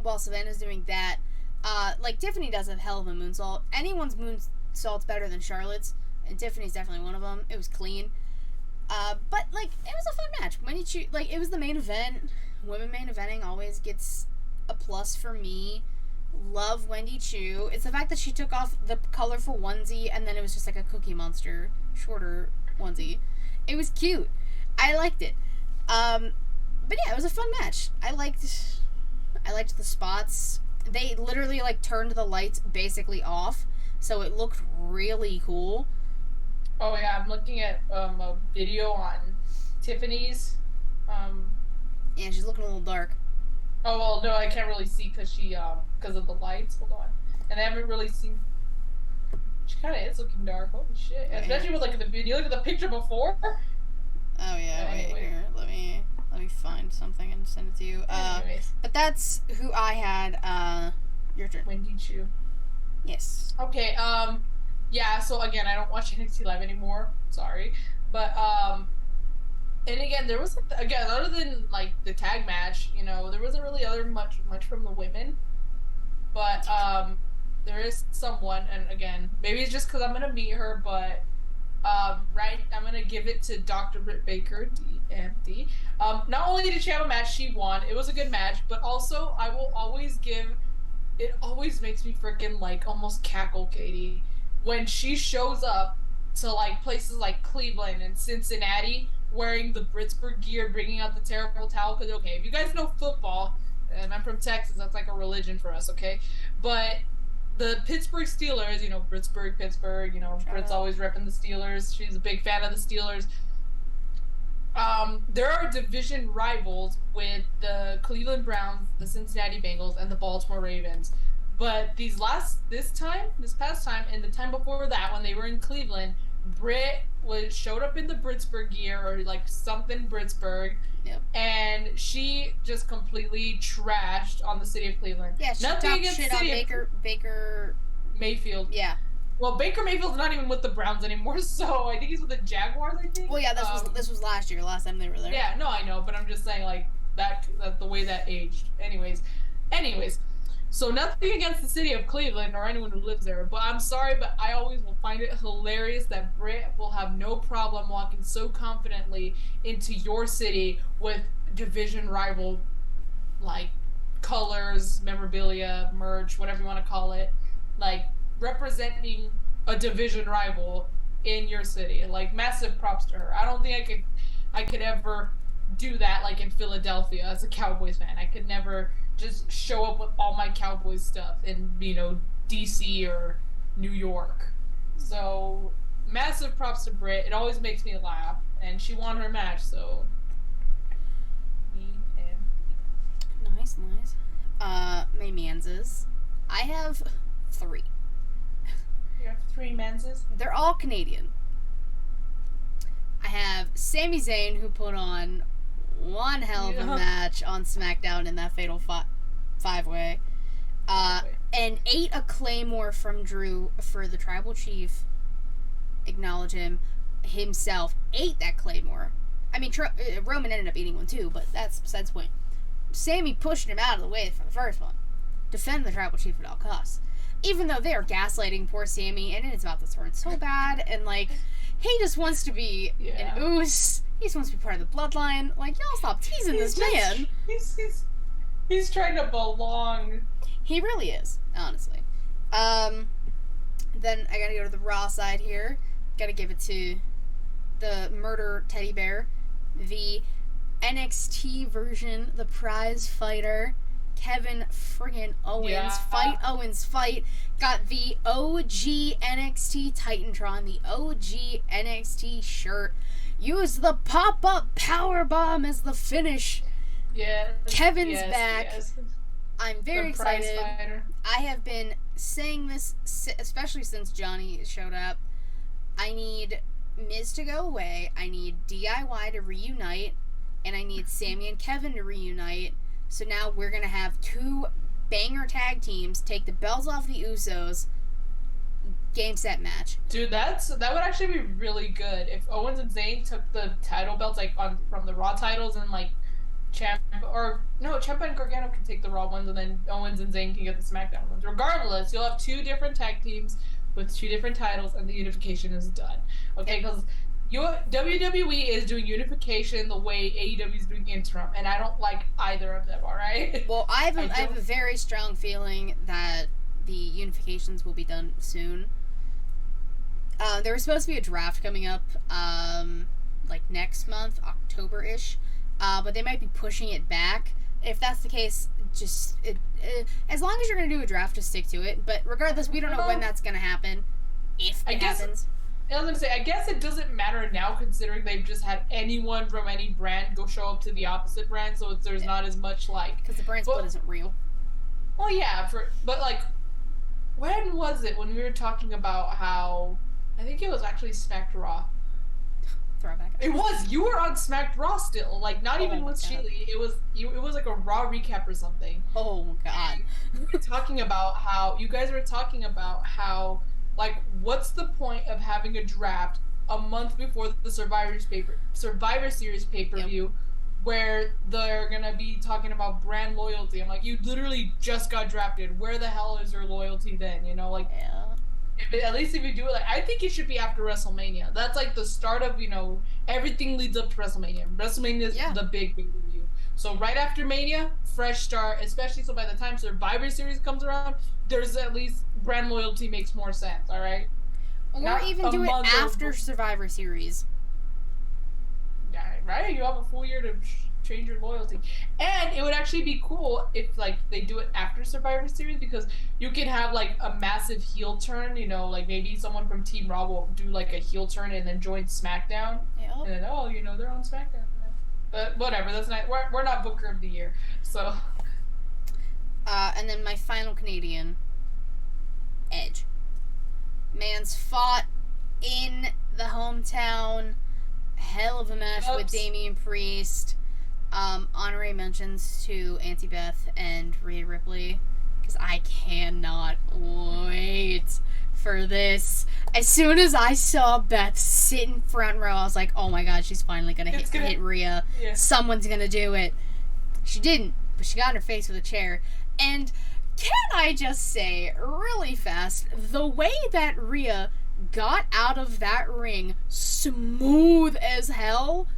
While Savannah's doing that, like Tiffany does a hell of a moonsault. Anyone's moonsault's better than Charlotte's, and Tiffany's definitely one of them. It was clean. But like it was a fun match. Wendy Chu, like it was the main event. Women main eventing always gets a plus for me. Love Wendy Chu. It's the fact that she took off the colorful onesie and then it was just like a Cookie Monster shorter onesie. It was cute. I liked it. But yeah, it was a fun match. I liked the spots. They literally like turned the lights basically off, so it looked really cool. Oh yeah, I'm looking at a video on Tiffany's. Yeah, she's looking a little dark. Oh well, no, I can't really see because of the lights. Hold on, and I haven't really seen. She kind of is looking dark. Holy shit! Yeah. Especially with like the video. Look at the picture before. Oh yeah, anyway. wait here. Let me find something and send it to you. Anyways. But that's who I had. Your turn. Wendy Chu. Yes. Okay. Yeah. So again, I don't watch NXT Live anymore. Sorry, but and again, there was again other than like the tag match, you know, there wasn't really much from the women, but there is someone, and again, maybe it's just because I'm gonna meet her, but right, I'm gonna give it to Dr. Britt Baker, DMD. Not only did she have a match she won, it was a good match, but also I will always give. It always makes me freaking like almost cackle, Katie, when she shows up to like places like Cleveland and Cincinnati wearing the Britsburg gear, bringing out the terrible towel. Because okay, if you guys know football, and I'm from Texas, that's like a religion for us, okay? But the Pittsburgh Steelers, you know, Pittsburgh, you know, Brit's always repping the Steelers. She's a big fan of the Steelers. There are division rivals with the Cleveland Browns, the Cincinnati Bengals, and the Baltimore Ravens. But this past time, and the time before that, when they were in Cleveland, Britt showed up in the Britsburg gear, or like something Britsburg, yep. And she just completely trashed on the city of Cleveland. Yeah, she talked shit on Baker Mayfield. Yeah. Well, Baker Mayfield's not even with the Browns anymore, so I think he's with the Jaguars, I think. Well, yeah, this was last time they were there. Yeah, no, I know, but I'm just saying, like, that the way that aged. Anyways, so nothing against the city of Cleveland or anyone who lives there, but I'm sorry, but I always will find it hilarious that Britt will have no problem walking so confidently into your city with division rival, like, colors, memorabilia, merch, whatever you want to call it, like, representing a division rival in your city. Like, massive props to her. I don't think I could ever do that, like, in Philadelphia as a Cowboys fan. I could never just show up with all my Cowboys stuff in, you know, DC or New York. So, massive props to Britt. It always makes me laugh. And she won her match, so... Nice. My manses. I have 3. You have 3 menses? They're all Canadian. I have Sami Zayn, who put on one hell of a match on SmackDown in that Fatal 5-Way. And ate a Claymore from Drew for the Tribal Chief. Acknowledge him. Himself ate that Claymore. I mean, Roman ended up eating one too, but that's besides the point. Sami pushed him out of the way for the first one. Defend the Tribal Chief at all costs. Even though they are gaslighting poor Sami, and it's about to turn so bad, and like, he just wants to be an oos. He just wants to be part of the bloodline. Like, y'all stop teasing this man. He's trying to belong. He really is, honestly. Then I gotta go to the Raw side here. Gotta give it to the murder teddy bear. The NXT version, the prize fighter, Kevin friggin' Owens. Yeah. Owens fight. Got the OG NXT Titantron, the OG NXT shirt. Used the pop-up powerbomb as the finish. Yeah. Kevin's back. Yes. I'm very excited. Fighter. I have been saying this, especially since Johnny showed up. I need Miz to go away. I need DIY to reunite, and I need Sammy and Kevin to reunite. So now we're gonna have 2 banger tag teams take the belts off the Usos. Game set match. Dude, that would actually be really good if Owens and Zayn took the title belts like on from the Raw titles and like Ciampa and Gargano can take the Raw ones and then Owens and Zayn can get the SmackDown ones. Regardless, you'll have 2 different tag teams with 2 different titles and the unification is done. Okay, because WWE is doing unification the way AEW is doing interim, and I don't like either of them. All right. Well, I have a very strong feeling that the unifications will be done soon. There was supposed to be a draft coming up, like next month, October-ish, but they might be pushing it back. If that's the case, just as long as you're gonna do a draft, just stick to it. But regardless, we don't know when that's gonna happen. If it happens. I was gonna say, I guess it doesn't matter now, considering they've just had anyone from any brand go show up to the opposite brand, so there's not as much like because the brand split isn't real. Well, yeah, but like, when was it when we were talking about how? I think it was actually Smacked Raw. Throwback. It was. You were on Smacked Raw still. Like, not even with Sheely. It was like a Raw recap or something. Oh, God. You were talking about how... You guys were talking about how... Like, what's the point of having a draft a month before the Survivor Series pay-per-view where they're gonna be talking about brand loyalty? I'm like, you literally just got drafted. Where the hell is your loyalty then? You know, like... Yeah. At least if you do it, like, I think it should be after WrestleMania. That's like the start of, everything leads up to WrestleMania. WrestleMania is the big review. So right after Mania, fresh start, especially so by the time Survivor Series comes around, there's at least brand loyalty makes more sense, all right? Or even do it after Survivor Series. Yeah, right? You have a full year to change your loyalty. And it would actually be cool if, like, they do it after Survivor Series, because you can have, like, a massive heel turn, like, maybe someone from Team Raw will do, like, a heel turn and then join SmackDown. Yep. And then, they're on SmackDown. But whatever, that's not, we're not Booker of the Year, so. And then my final Canadian, Edge. Man's fought in the hometown, hell of a match with Damian Priest. Honorary mentions to Auntie Beth and Rhea Ripley, because I cannot wait for this. As soon as I saw Beth sit in front row, I was like, oh my god, she's finally gonna hit Rhea. Yeah. Someone's gonna do it. She didn't, but she got in her face with a chair. And can I just say, really fast, the way that Rhea got out of that ring smooth as hell.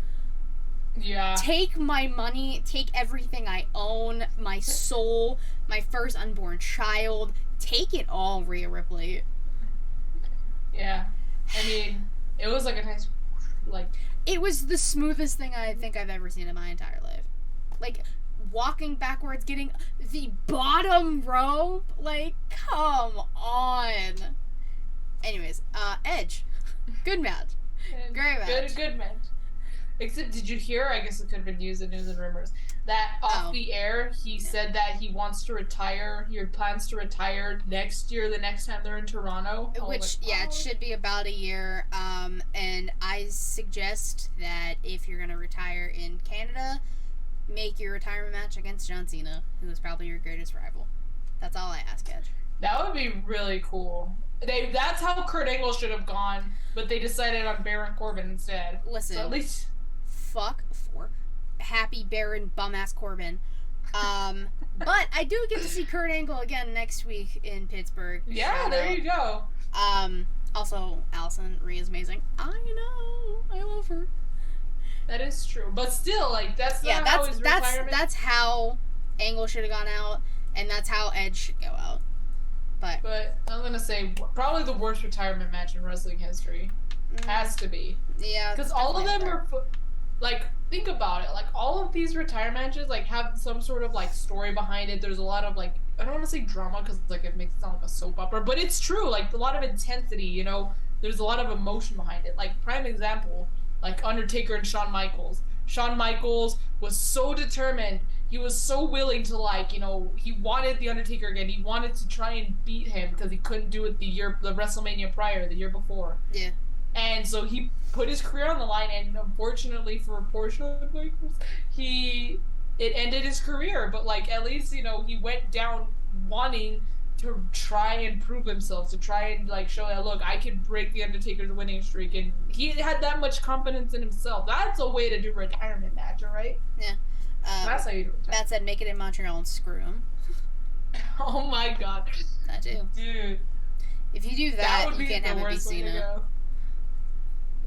Yeah. Take my money, take everything I own, my soul, my first unborn child, take it all, Rhea Ripley. Yeah. I mean, it was like a nice, like... It was the smoothest thing I think I've ever seen in my entire life. Like, walking backwards, getting the bottom rope, like, come on. Anyways, Edge. Good match. Great match. Good match. Except, did you hear? I guess it could have been news and rumors. That off the air, he said that he wants to retire. He plans to retire next year, the next time they're in Toronto. Which, it should be about a year. And I suggest that if you're going to retire in Canada, make your retirement match against John Cena, who is probably your greatest rival. That's all I ask, Edge. That would be really cool. That's how Kurt Angle should have gone, but they decided on Baron Corbin instead. Listen. So at least... Fuck for happy Baron bum-ass Corbin. But I do get to see Kurt Angle again next week in Pittsburgh. Yeah, there you go. Also, Allison, Rhea's amazing. I know. I love her. That is true. But still, like, that's how his retirement... That's how Angle should have gone out, and that's how Edge should go out. But I'm gonna say, probably the worst retirement match in wrestling history. Has to be. Yeah. Because all of them are... Like, think about it. Like, all of these retirement matches, like, have some sort of, like, story behind it. There's a lot of, like, I don't want to say drama because, like, it makes it sound like a soap opera. But it's true. Like, a lot of intensity, There's a lot of emotion behind it. Like, prime example, like, Undertaker and Shawn Michaels. Shawn Michaels was so determined. He was so willing to, like, he wanted The Undertaker again. He wanted to try and beat him because he couldn't do it the WrestleMania prior, the year before. Yeah. And so he put his career on the line, and unfortunately for Porsche, it ended his career. But like, at least he went down wanting to try and prove himself, to try and like show that, look, I can break the Undertaker's winning streak, and he had that much confidence in himself. That's a way to do a retirement match, all right? Yeah. That's how you do it. Matt said, make it in Montreal and screw him. Oh my god. That too. Dude. If you do that would you be can't the have a worst way to Cena. go.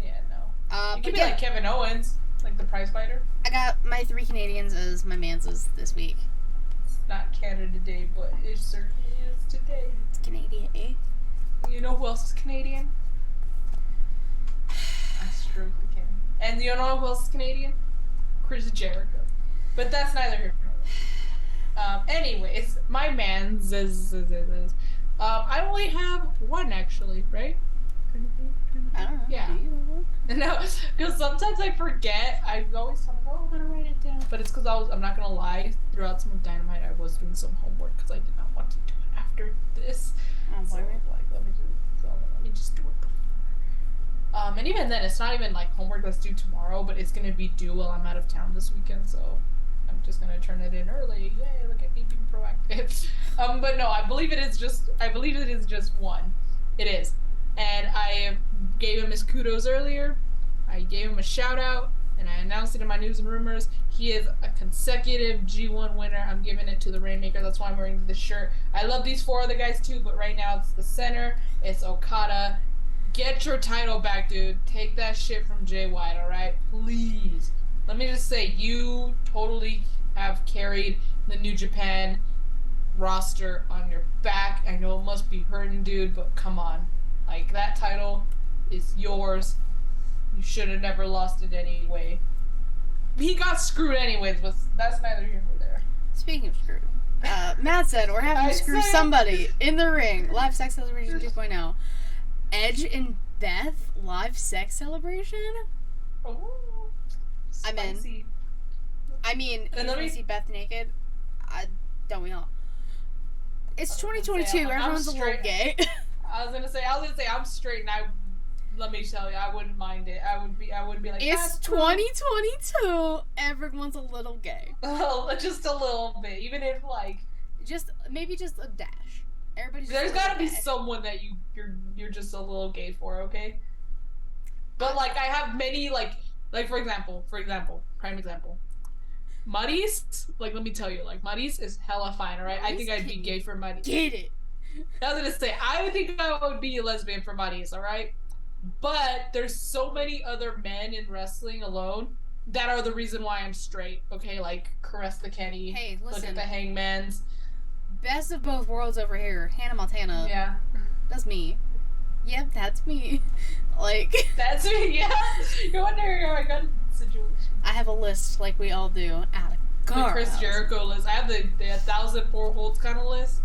Yeah, no. You could be yeah, like Kevin Owens, like the prize fighter. I got my 3 Canadians as my manses this week. It's not Canada Day, but it certainly is today. It's Canadian, eh? You know who else is Canadian? That's true. And you know who else is Canadian? Chris Jericho. But that's neither here nor there. Anyways, my man's I only have one actually, right? I don't know. Yeah. Do you? No, because sometimes I forget. I always tell myself, I'm gonna write it down. But it's because I'm not gonna lie, throughout some of Dynamite I was doing some homework because I did not want to do it after this. So let me just do it before. And even then, it's not even like homework that's due tomorrow, but it's gonna be due while I'm out of town this weekend, so I'm just gonna turn it in early. Yay, look at me being proactive. But no, I believe it is just one. It is. And I gave him his kudos earlier. I gave him a shout out, and I announced it in my news and rumors. He is a consecutive G1 winner. I'm giving it to the Rainmaker. That's why I'm wearing this shirt. I love these 4 other guys too, but right now it's the center. It's Okada. Get your title back, dude. Take that shit from Jay White, alright? Please. Let me just say, you totally have carried the New Japan roster on your back. I know it must be hurting, dude, but come on. Like, that title is yours. You should have never lost it anyway. He got screwed anyways, but that's neither here nor there. Speaking of screwed, Matt said, we're having to screw somebody in the ring. Live Sex Celebration 2.0. Edge and Beth live sex celebration? Oh, spicy. I mean, if we see Beth naked, don't we all? It's 2022, everyone's a little gay. I was gonna say, I'm straight, and let me tell you, I wouldn't mind it. I would be like, it's 2022, everyone's a little gay. Just a little bit, even if like, maybe just a dash. Everybody's. There's gotta be someone that you're just a little gay for, okay? But like, I have many like for example, prime example. Muddies, like, let me tell you, like, Muddies is hella fine, alright? I think I'd be gay for Muddies. Get it. I was gonna say, I think I would be a lesbian for Muddies, alright? But there's so many other men in wrestling alone that are the reason why I'm straight, okay? Like, Caress the Kenny, hey, listen, look at the Hangmans. Best of both worlds over here. Hannah Montana. Yeah. That's me. Yep, that's me. Like. That's me, yeah. You wonder how I got in the situation. I have a list, like we all do, out of the Chris Jericho list. I have the 1,004 holds kind of list.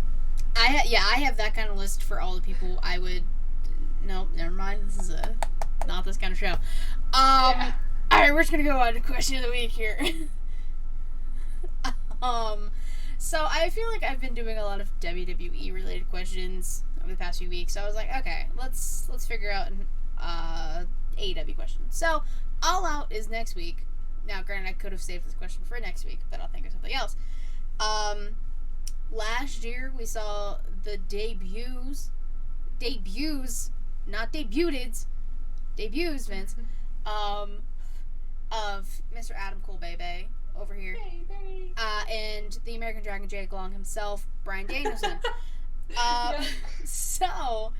I have that kind of list for all the people I would. Nope, never mind. This is not this kind of show. Yeah. Alright, we're just gonna go on to question of the week here. So I feel like I've been doing a lot of WWE related questions over the past few weeks. So I was like, okay, let's figure out an AEW question. So All Out is next week. Now, granted, I could have saved this question for next week, but I'll think of something else. Last year we saw the debuts, not debuted, debuts, Vince, of Mr. Adam Cole Bebe over here, and the American Dragon Jake Long himself, Bryan Danielson. So,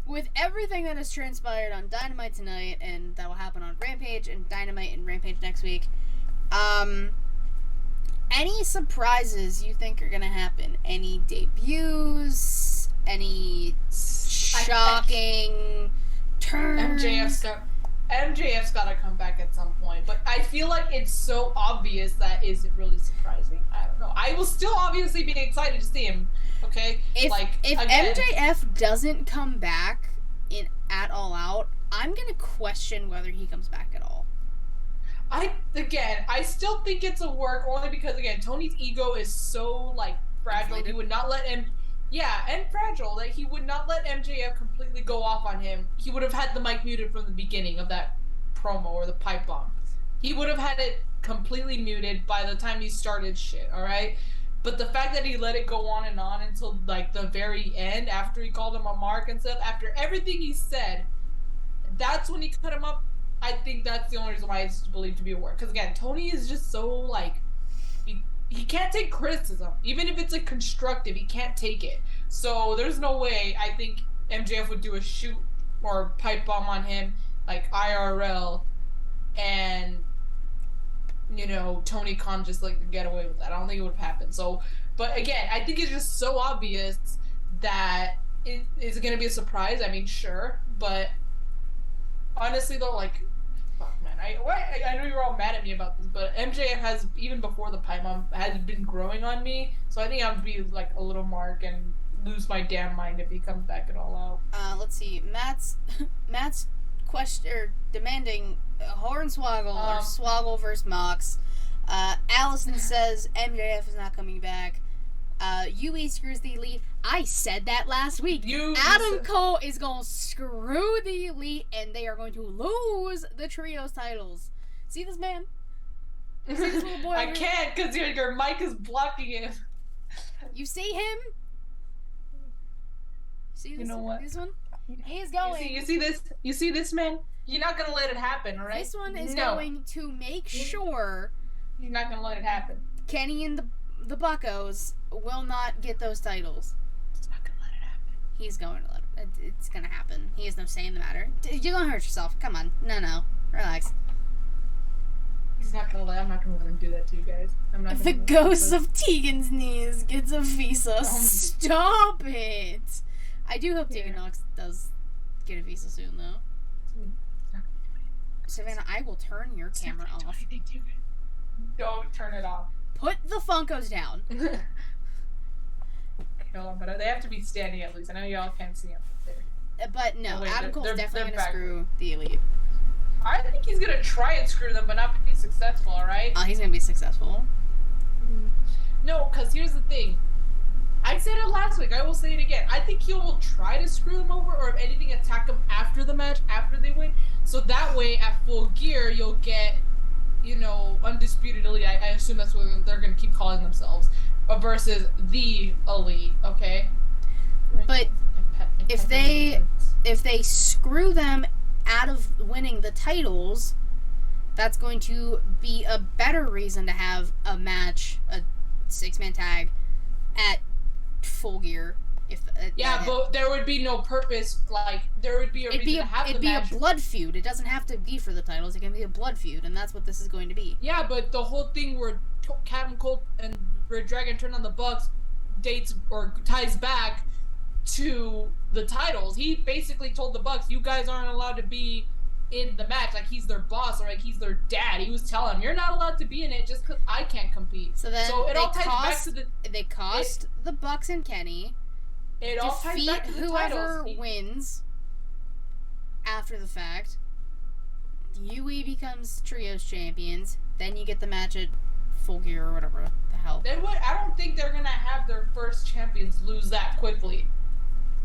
with everything that has transpired on Dynamite tonight, and that will happen on Rampage, and Dynamite and Rampage next week, any surprises you think are gonna happen? Any debuts? Any shocking turns? MJF's gotta come back at some point, but I feel like it's so obvious that isn't really surprising. I don't know. I will still obviously be excited to see him. Okay, if MJF doesn't come back at All Out, I'm gonna question whether he comes back at all. I still think it's a work, only because again, Tony's ego is so like fragile. He would not let him. Yeah, and fragile. Like, he would not let MJF completely go off on him. He would have had the mic muted from the beginning of that promo or the pipe bomb. He would have had it completely muted by the time he started shit, alright? But the fact that he let it go on and on until, like, the very end, after he called him a mark and stuff, after everything he said, that's when he cut him up. I think that's the only reason why it's believed to be a work. Because, again, Tony is just so, like, he can't take criticism. Even if it's like constructive, he can't take it. So there's no way I think MJF would do a shoot or pipe bomb on him like IRL and Tony Khan just like get away with that. I don't think it would have happened. So but again, I think it's just so obvious that it is gonna be a surprise. I mean, sure, but honestly though, like fuck, man. I know you're all mad at me about this, but MJF has, even before the pipe bomb, has been growing on me. So I think I would be like a little mark and lose my damn mind if he comes back at all out. Let's see. Matt's question or demanding Hornswoggle or Swoggle versus Mox. Allison says MJF is not coming back. UE screws the Elite. I said that last week. Adam Cole is going to screw the Elite, and they are going to lose the Trios titles. See this man? See this little boy? I can't because your mic is blocking him. You see him? See this? You know what? This one? He's going. You see this? You see this, man? You're not going to let it happen, right? This one is going to make sure. You're not going to let it happen. Kenny and the Buccos will not get those titles. He's not gonna let it happen. He's going to let it. It's gonna happen. He has no say in the matter. You're gonna hurt yourself. Come on. No. Relax. I'm not gonna let him do that to you guys. The ghost of Tegan's knees gets a visa. Stop it! I do hope Tegan Knox does get a visa soon, though. Savannah, I will turn your camera off. Don't turn it off. Put the Funkos down. Okay, hold on, but they have to be standing at least. I know y'all can't see them there. But no, Adam Cole's definitely going to screw the Elite. I think he's going to try and screw them, but not be successful, alright? He's going to be successful. No, because here's the thing. I said it last week. I will say it again. I think he will try to screw them over, or if anything, attack them after the match, after they win. So that way, at Full Gear, you'll get, Undisputed Elite. I assume that's what they're going to keep calling themselves. Versus the Elite, okay? But if they screw them out of winning the titles, that's going to be a better reason to have a match, a 6-man tag, at Full Gear. But there would be no purpose. Like, there would be a reason to have the match. It'd be a blood feud. It doesn't have to be for the titles. It can be a blood feud, and that's what this is going to be. Yeah, but the whole thing where Captain Colt and Red Dragon turn on the Bucks dates or ties back to the titles. He basically told the Bucks, you guys aren't allowed to be in the match. Like, he's their boss, or like he's their dad. He was telling them, you're not allowed to be in it just because I can't compete. So then it all ties back to they cost the Bucks and Kenny. It all ties back to the whoever titles. wins after the fact. UE becomes Trios champions. Then you get the match at Full Gear or whatever the hell. I don't think they're gonna have their first champions lose that quickly.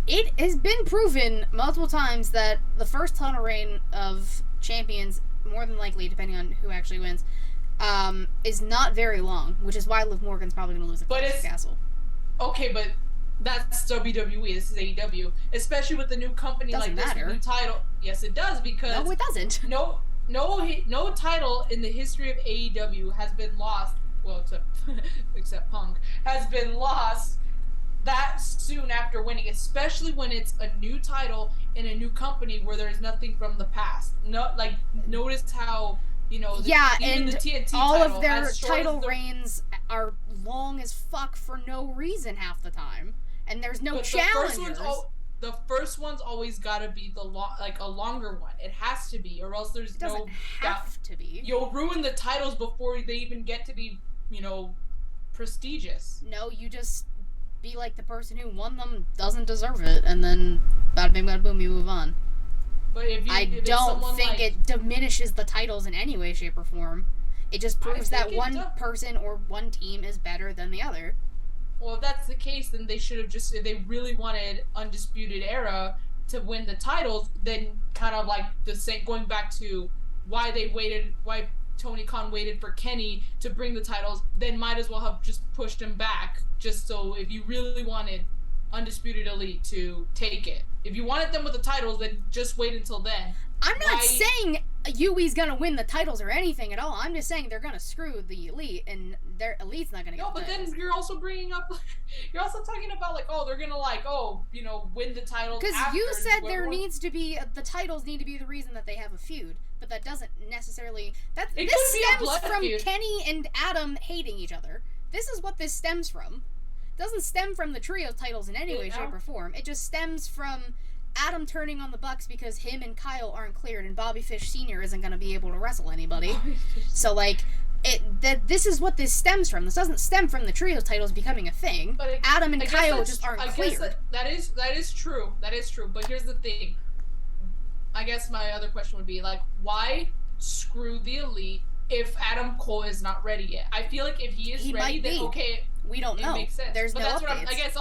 It has been proven multiple times that the first tunnel reign of champions, more than likely, depending on who actually wins, is not very long, which is why Liv Morgan's probably going to lose at Castle. Okay, but that's WWE. This is AEW. Especially with the new company Doesn't like matter. this, new title. Yes, it does, because... No, it doesn't. No title in the history of AEW has been lost, well, except Punk, has been lost that soon after winning, especially when it's a new title in a new company where there's nothing from the past. Notice how, even the TNT all title, of their as short title as reigns are long as fuck for no reason half the time, and there's no challengers. The first one's always got to be a longer one. It has to be, or else there's no. It doesn't have to be. You'll ruin the titles before they even get to be, prestigious. No, you just be like the person who won them doesn't deserve it, and then bada bing bada boom, you move on. But I don't think it diminishes the titles in any way, shape, or form. It just proves that one person or one team is better than the other. well, if that's the case, then they should have just, if they really wanted Undisputed Era to win the titles, then kind of like the same, going back to why Tony Khan waited for Kenny to bring the titles, then might as well have just pushed him back, just so if you really wanted Undisputed Elite to take it. If you wanted them with the titles, then just wait until then. I'm not saying Yui's gonna win the titles or anything at all. I'm just saying they're gonna screw the Elite, and their Elite's not gonna get the titles. No, but then you're also bringing up, you're also talking about like, oh, they're gonna like, oh, you know, win the titles. Because you said there needs to be, the titles need to be the reason that they have a feud, but that doesn't necessarily, this stems from Kenny and Adam hating each other. This is what this stems from. It doesn't stem from the trio titles in any way, shape, or form. It just stems from Adam turning on the Bucks because him and Kyle aren't cleared, and Bobby Fish Sr. isn't going to be able to wrestle anybody. So, like, this is what this stems from. This doesn't stem from the trio titles becoming a thing. But Adam and Kyle just aren't cleared. That is true. That is true. But here's the thing. I guess my other question would be, like, why screw the Elite if Adam Cole is not ready yet? I feel like if he is ready, then okay. We don't know. It makes sense. There's no updates. I guess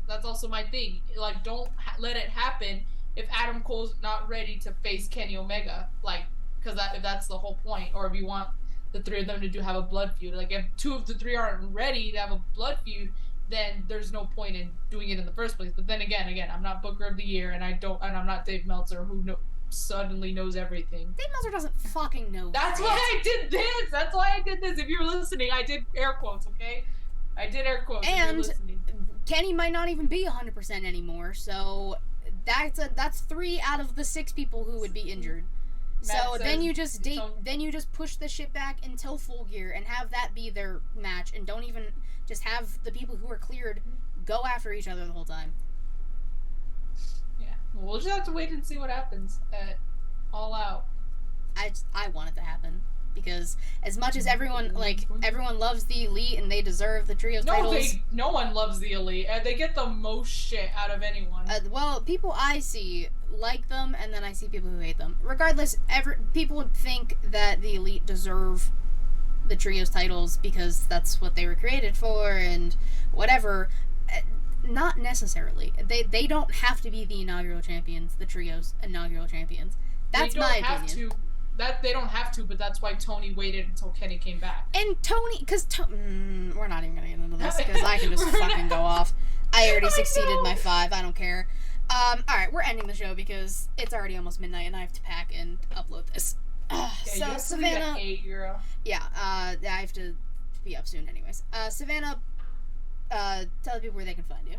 that's also my thing. Like, don't let it happen if Adam Cole's not ready to face Kenny Omega. Like, because if that's the whole point, or if you want the three of them to have a blood feud. Like, if two of the three aren't ready to have a blood feud, then there's no point in doing it in the first place. But then again, I'm not Booker of the Year, and I'm not Dave Meltzer, who suddenly knows everything. Dave Meltzer doesn't fucking know. That's why I did this. That's why I did this. If you're listening, I did air quotes. Okay. I did air quotes. And Kenny might not even be 100% anymore, so that's 3 out of the 6 people who would be injured. So then you just push the shit back until Full Gear and have that be their match, and don't even just have the people who are cleared go after each other the whole time. Yeah, we'll just have to wait and see what happens at All Out. I want it to happen. Because as much as everyone loves the Elite and they deserve the trios titles. No one loves the Elite. They get the most shit out of anyone. Well, people I see like them, and then I see people who hate them. Regardless, people would think that the Elite deserve the trios titles because that's what they were created for and whatever. Not necessarily. They don't have to be the inaugural champions, the trios inaugural champions. That's my opinion. They don't have to, but that's why Tony waited until Kenny came back. And Tony, because we're not even gonna get into this because I can just fucking go off. I already succeeded my 5. I don't care. All right, we're ending the show because it's already almost midnight and I have to pack and upload this. So Savannah, 8 euro. Yeah, I have to be up soon, anyways. Savannah, tell the people where they can find you.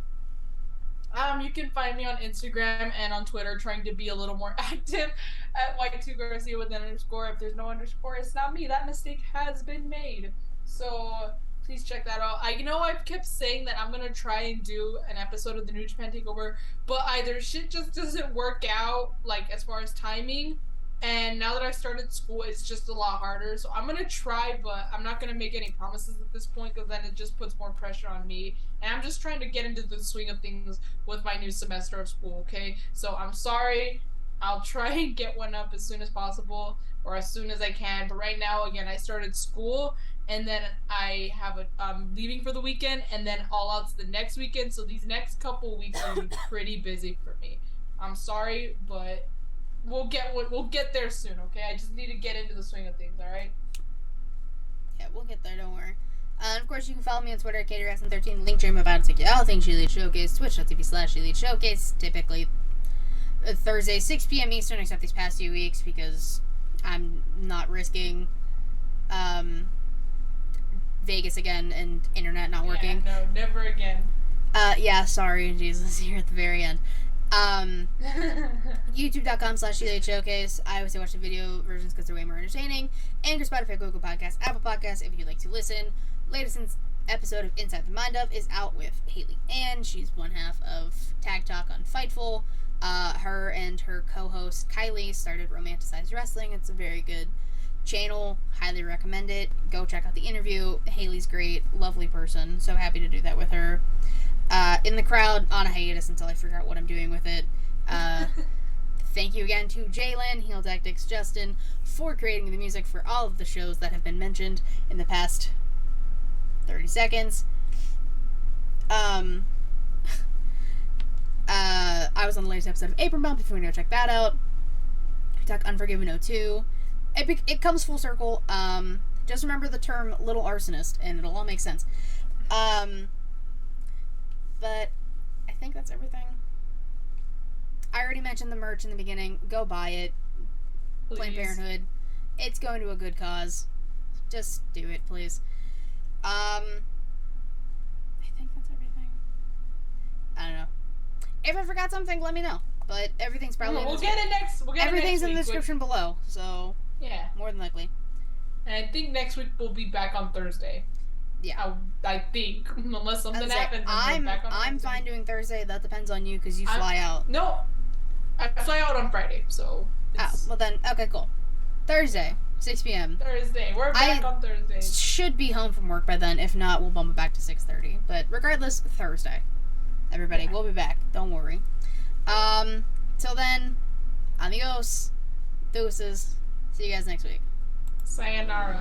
You can find me on Instagram and on Twitter, trying to be a little more active at White2Garcia with an underscore. If there's no underscore, it's not me. That mistake has been made. So please check that out. I've kept saying that I'm gonna try and do an episode of the New Japan Takeover, but either shit just doesn't work out, like as far as timing, and now that I've started school, it's just a lot harder. So I'm gonna try, but I'm not gonna make any promises at this point because then it just puts more pressure on me. And I'm just trying to get into the swing of things with my new semester of school, okay? So I'm sorry. I'll try and get one up as soon as possible or as soon as I can. But right now, again, I started school and then I'm leaving for the weekend and then All Out's the next weekend. So these next couple weeks are gonna be pretty busy for me. I'm sorry, but we'll get there soon, okay? I just need to get into the swing of things, alright? Yeah, we'll get there, don't worry. And of course, you can follow me on Twitter at KaterS13, link to my about to take you all things Elite Showcase, twitch.tv/Elite Showcase, typically Thursday, 6 p.m. Eastern, except these past few weeks, because I'm not risking Vegas again and internet not working. Yeah, no, never again. Yeah, sorry, Jesus, here at the very end. YouTube.com/Elite Showcase. I always say watch the video versions because they're way more entertaining. Anchor, Spotify, Google Podcasts, Apple Podcasts, if you'd like to listen. Latest episode of Inside the Mind Of is out with Haley Ann. She's one half of Tag Talk on Fightful. Her and her co-host Kylie started Romanticized Wrestling. It's a very good channel. Highly recommend it. Go check out the interview. Haley's great. Lovely person. So happy to do that with her. In the crowd, on a hiatus until I figure out what I'm doing with it. Thank you again to Jalen, Heel Tactics, Justin, for creating the music for all of the shows that have been mentioned in the past 30 seconds. Um, I was on the latest episode of Apron Bump if you want to go check that out. We talk Unforgiven 02. It comes full circle. Just remember the term little arsonist, and it'll all make sense. But I think that's everything. I already mentioned the merch in the beginning. Go buy it. Please. Planned Parenthood. It's going to a good cause. Just do it, please. I think that's everything. I don't know. If I forgot something, let me know. But everything's probably we'll get it next. everything's in the next description below. So yeah, more than likely. And I think next week we'll be back on Thursday. Yeah, I think unless something happens. I'm fine doing Thursday. That depends on you because you fly out. No, I fly out on Friday. So. Well then, okay, cool. Thursday, 6 p.m. Thursday, we're back on Thursday. Should be home from work by then. If not, we'll bump it back to 6:30. But regardless, Thursday. Everybody, we'll be back. Don't worry. Till then, amigos, deuces. See you guys next week. Sayonara.